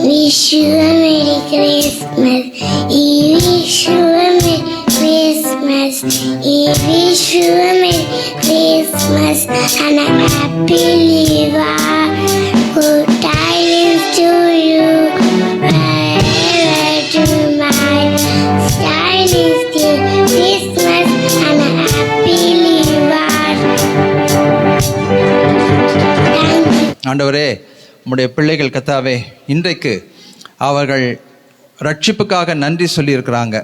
Wish you a Merry Christmas. I wish you a Merry Christmas. I wish you a Merry Christmas and a Happy New Year. Good tidings to you, wherever to my tidings to Christmas and a Happy New Year. Thank you. ஆண்டவரே, உம்முடைய பிள்ளைகள் கர்த்தாவே, இன்றைக்கு அவர்கள் ரட்சிப்புக்காக நன்றி சொல்லியிருக்கிறாங்க.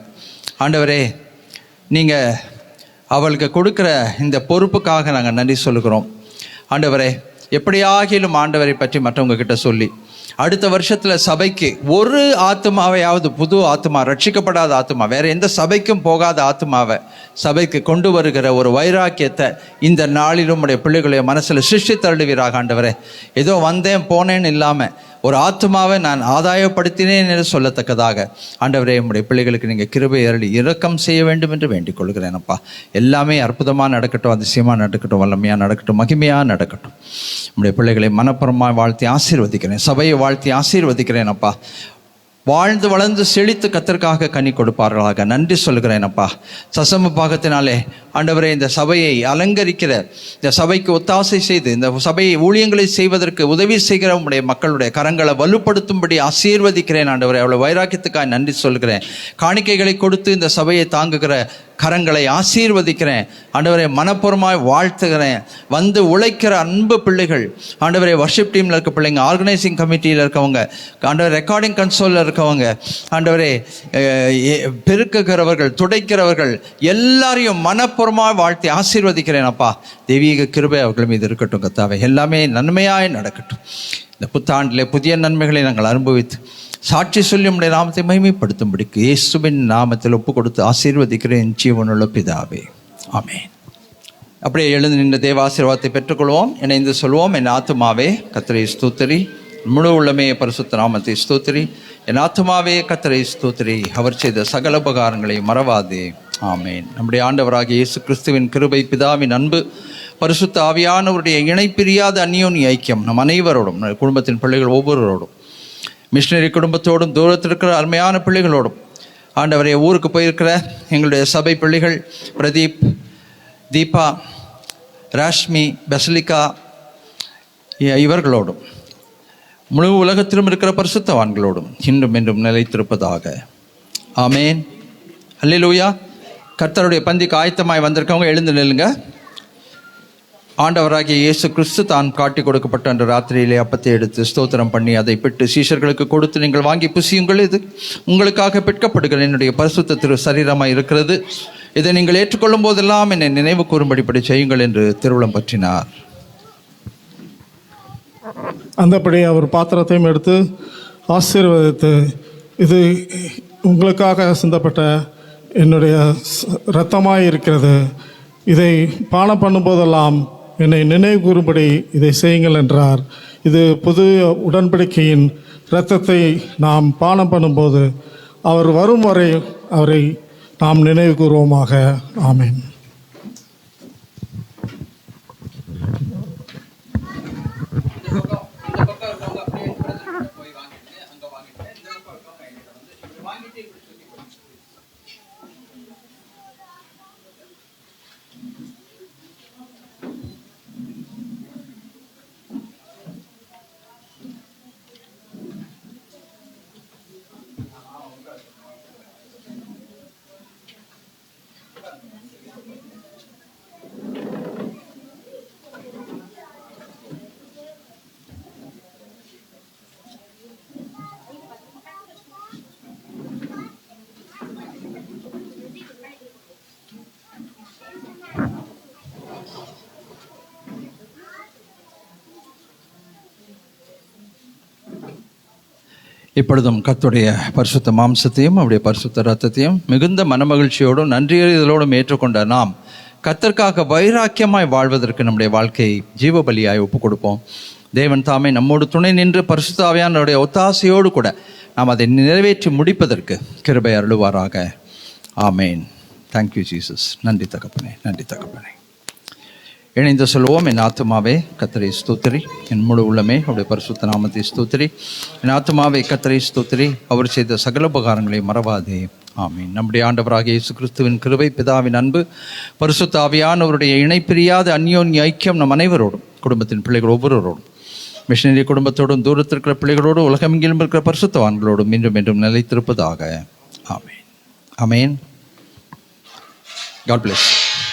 ஆண்டவரே, நீங்கள் அவளுக்கு கொடுக்குற இந்த பொறுப்புக்காக நாங்கள் நன்றி சொல்லுகிறோம். ஆண்டவரே, எப்படியாகிலும் ஆண்டவரை பற்றி மற்றவங்க கிட்ட சொல்லி அடுத்த வருஷத்தில் சபைக்கு ஒரு ஆத்மாவையாவது, புது ஆத்மா, ரட்சிக்கப்படாத ஆத்மா, வேற எந்த சபைக்கும் போகாத ஆத்மாவை சபைக்கு கொண்டு வருகிற ஒரு வைராக்கியத்தை இந்த நாளிலும் உடைய பிள்ளைகளுடைய மனசில் சிருஷ்டி தள்ளுவீராக. ஆண்டவரே, ஏதோ வந்தேன் போனேன்னு இல்லாமல் ஒரு ஆத்மாவை நான் ஆதாயப்படுத்தினேன் என்று சொல்லத்தக்கதாக ஆண்டவரே, உடைய பிள்ளைகளுக்கு நீங்கள் கிருபை அருளி இரக்கம் செய்ய வேண்டும் என்று வேண்டிக் கொள்கிறேனப்பா. எல்லாமே அற்புதமாக நடக்கட்டும், அதிசயமாக நடக்கட்டும், வல்லமையாக நடக்கட்டும், மகிமையாக நடக்கட்டும். உடைய பிள்ளைகளை மனப்புறமாக வாழ்த்தி ஆசீர்வதிக்கிறேன், சபையை வாழ்த்தி ஆசீர்வதிக்கிறேனப்பா. வாழ்ந்து வளர்ந்து செழித்து கர்த்தருக்காக கனி கொடுப்பார்களாக. நன்றி சொல்கிறேனப்பா. சசம பாகத்தினாலே ஆண்டவரே, இந்த சபையை அலங்கரிக்கிற, இந்த சபைக்கு ஒத்தாசை செய்து இந்த சபையை ஊழியங்களை செய்வதற்கு உதவி செய்கிற உங்களுடைய மக்களுடைய கரங்களை வலுப்படுத்தும்படி ஆசீர்வதிக்கிறேன். ஆண்டவரே, அவ்வளோ வைராக்கியத்துக்காக நன்றி சொல்கிறேன். காணிக்கைகளை கொடுத்து இந்த சபையை தாங்குகிற கரங்களை ஆசீர்வதிக்கிறேன். ஆண்டவரே, மனப்பூர்வமாய் வாழ்த்துகிறேன். வந்து உழைக்கிற அன்பு பிள்ளைகள், ஆண்டவரே, வர்ஷிப் டீமில் இருக்க பிள்ளைங்க, ஆர்கனைசிங் கமிட்டியில் இருக்கவங்க, ஆண்டவரே, ரெக்கார்டிங் கன்சோலில் இருக்கவங்க, ஆண்டவரே, பெருக்குகிறவர்கள், துடைக்கிறவர்கள், எல்லாரையும் மனப்பூர்வமாக வாழ்த்தி ஆசீர்வதிக்கிறேன் அப்பா. தெய்வீக கிருபை அவர்கள் மீது இருக்கட்டும் கர்த்தாவே. எல்லாமே நன்மையாய் நடக்கட்டும். இந்த புத்தாண்டிலே புதிய நன்மைகளை நாங்கள் அனுபவித்து சாட்சி சொல்லி உம்முடைய நாமத்தை மகிமைப்படுத்தும்படிக்கு இயேசுவின் நாமத்தில் ஒப்பு கொடுத்து ஆசீர்வதிக்கிறேன் ஜீவனுள்ள பிதாவே, ஆமென். அப்படியே எழுந்து நின்ற தேவ ஆசீர்வாதத்தை பெற்றுக்கொள்வோம். இணைந்து சொல்வோம். என் ஆத்துமாவே கர்த்தரை ஸ்தோத்திரி, முழு உள்ளமே பரிசுத்த நாமத்தை ஸ்தோத்திரி. என் ஆத்துமாவே கர்த்தரை ஸ்தோத்திரி, அவர் செய்த சகல உபகாரங்களை மறவாதே, ஆமென். நம்முடைய ஆண்டவராகிய இயேசு கிறிஸ்துவின் கிருபை, பிதாவின் அன்பு, பரிசுத்த ஆவியானவருடைய இணைப்பிரியாத அந்யோன்ய ஐக்கியம் நம் அனைவரோடும், குடும்பத்தின் பிள்ளைகள் ஒவ்வொருவரோடும், மிஷினரி குடும்பத்தோடும், தூரத்தில் இருக்கிற அருமையான பிள்ளைகளோடும், ஆண்டவரே, ஊருக்கு போயிருக்கிற எங்களுடைய சபை பிள்ளைகள் பிரதீப், தீபா, ராஷ்மி, பசலிகா இவர்களோடும், முழு உலகத்திலும் இருக்கிற பரிசுத்தவான்களோடும் இன்றும் என்றும் நிலைத்திருப்பதாக, ஆமேன். அல்லேலூயா. கர்த்தருடைய பந்திக்கு ஆயத்தமாய் வந்திருக்கவங்க எழுந்து நில்லுங்க. ஆண்டவராகிய இயேசு கிறிஸ்து தான் காட்டி கொடுக்கப்பட்ட அன்று ராத்திரியிலே அப்பத்தை எடுத்து ஸ்தோத்திரம் பண்ணி அதை பிட்டு சீஷர்களுக்கு கொடுத்து, நீங்கள் வாங்கி புசியுங்கள், இது உங்களுக்காக பிற்கப்படுகிற என்னுடைய பரிசுத்த திரு சரீரமாய் இருக்கிறது, இதை நீங்கள் ஏற்றுக்கொள்ளும் போதெல்லாம் என்னை நினைவு கூறும்படிப்படி செய்யுங்கள் என்று திருவுளம் பற்றினார். அந்தபடி அவர் பாத்திரத்தையும் எடுத்து ஆசீர்வதித்து, இது உங்களுக்காக சிந்தப்பட்ட என்னுடைய இரத்தமாய் இருக்கிறது, இதை பானம் பண்ணும்போதெல்லாம் என்னை நினைவு கூறும்படி இதை செய்யுங்கள் என்றார். இது புது உடன்படிக்கையின் இரத்தத்தை நாம் பானம் பண்ணும்போது அவர் வரும் வரை அவரை நாம் நினைவு கூறுவோமாக. ஆமென். இப்பொழுதும் கர்த்தருடைய பரிசுத்த மாம்சத்தையும் அவருடைய பரிசுத்த ரத்தத்தையும் மிகுந்த மனமகிழ்ச்சியோடும் நன்றியறிதலோடும் ஏற்றுக்கொண்ட நாம் கர்த்தருக்காக வைராக்கியமாய் வாழ்வதற்கு நம்முடைய வாழ்க்கையை ஜீவபலியாய் ஒப்புக் கொடுப்போம். தேவன் தாமே நம்மோடு துணை நின்று பரிசுத்த ஆவியானவருடைய ஒத்தாசையோடு கூட நாம் அதை நிறைவேற்றி முடிப்பதற்கு கிருபை அருளுவாராக. ஆமேன். Thank you Jesus. நன்றி தகப்பனே, நன்றி தகப்பனே. இணைந்து சொல்வோம். என் ஆத்துமாவே கர்த்தரை ஸ்தோத்திரி, என் முழு உள்ளமே அவருடைய பரிசுத்த நாமத்தை ஸ்தோத்திரி. என் ஆத்துமாவே கர்த்தரை ஸ்தோத்திரி, அவர் செய்த சகல உபகாரங்களை மறவாதே, ஆமீன். நம்முடைய ஆண்டவராகிய இயேசு கிறிஸ்துவின் கிருபை, பிதாவின் அன்பு, பரிசுத்த ஆவியானவருடைய இணைப்பிரியாத அந்யோன்ய ஐக்கியம் நம் அனைவரோடும், குடும்பத்தின் பிள்ளைகள் ஒவ்வொருவரோடும், மிஷனரி குடும்பத்தோடும், தூரத்தில் இருக்கிற பிள்ளைகளோடும், உலகமெங்கிலும் இருக்கிற பரிசுத்தவான்களோடும் இன்றும் என்றும் நிலைத்திருப்பதாக. ஆமீன். ஆமீன். God bless.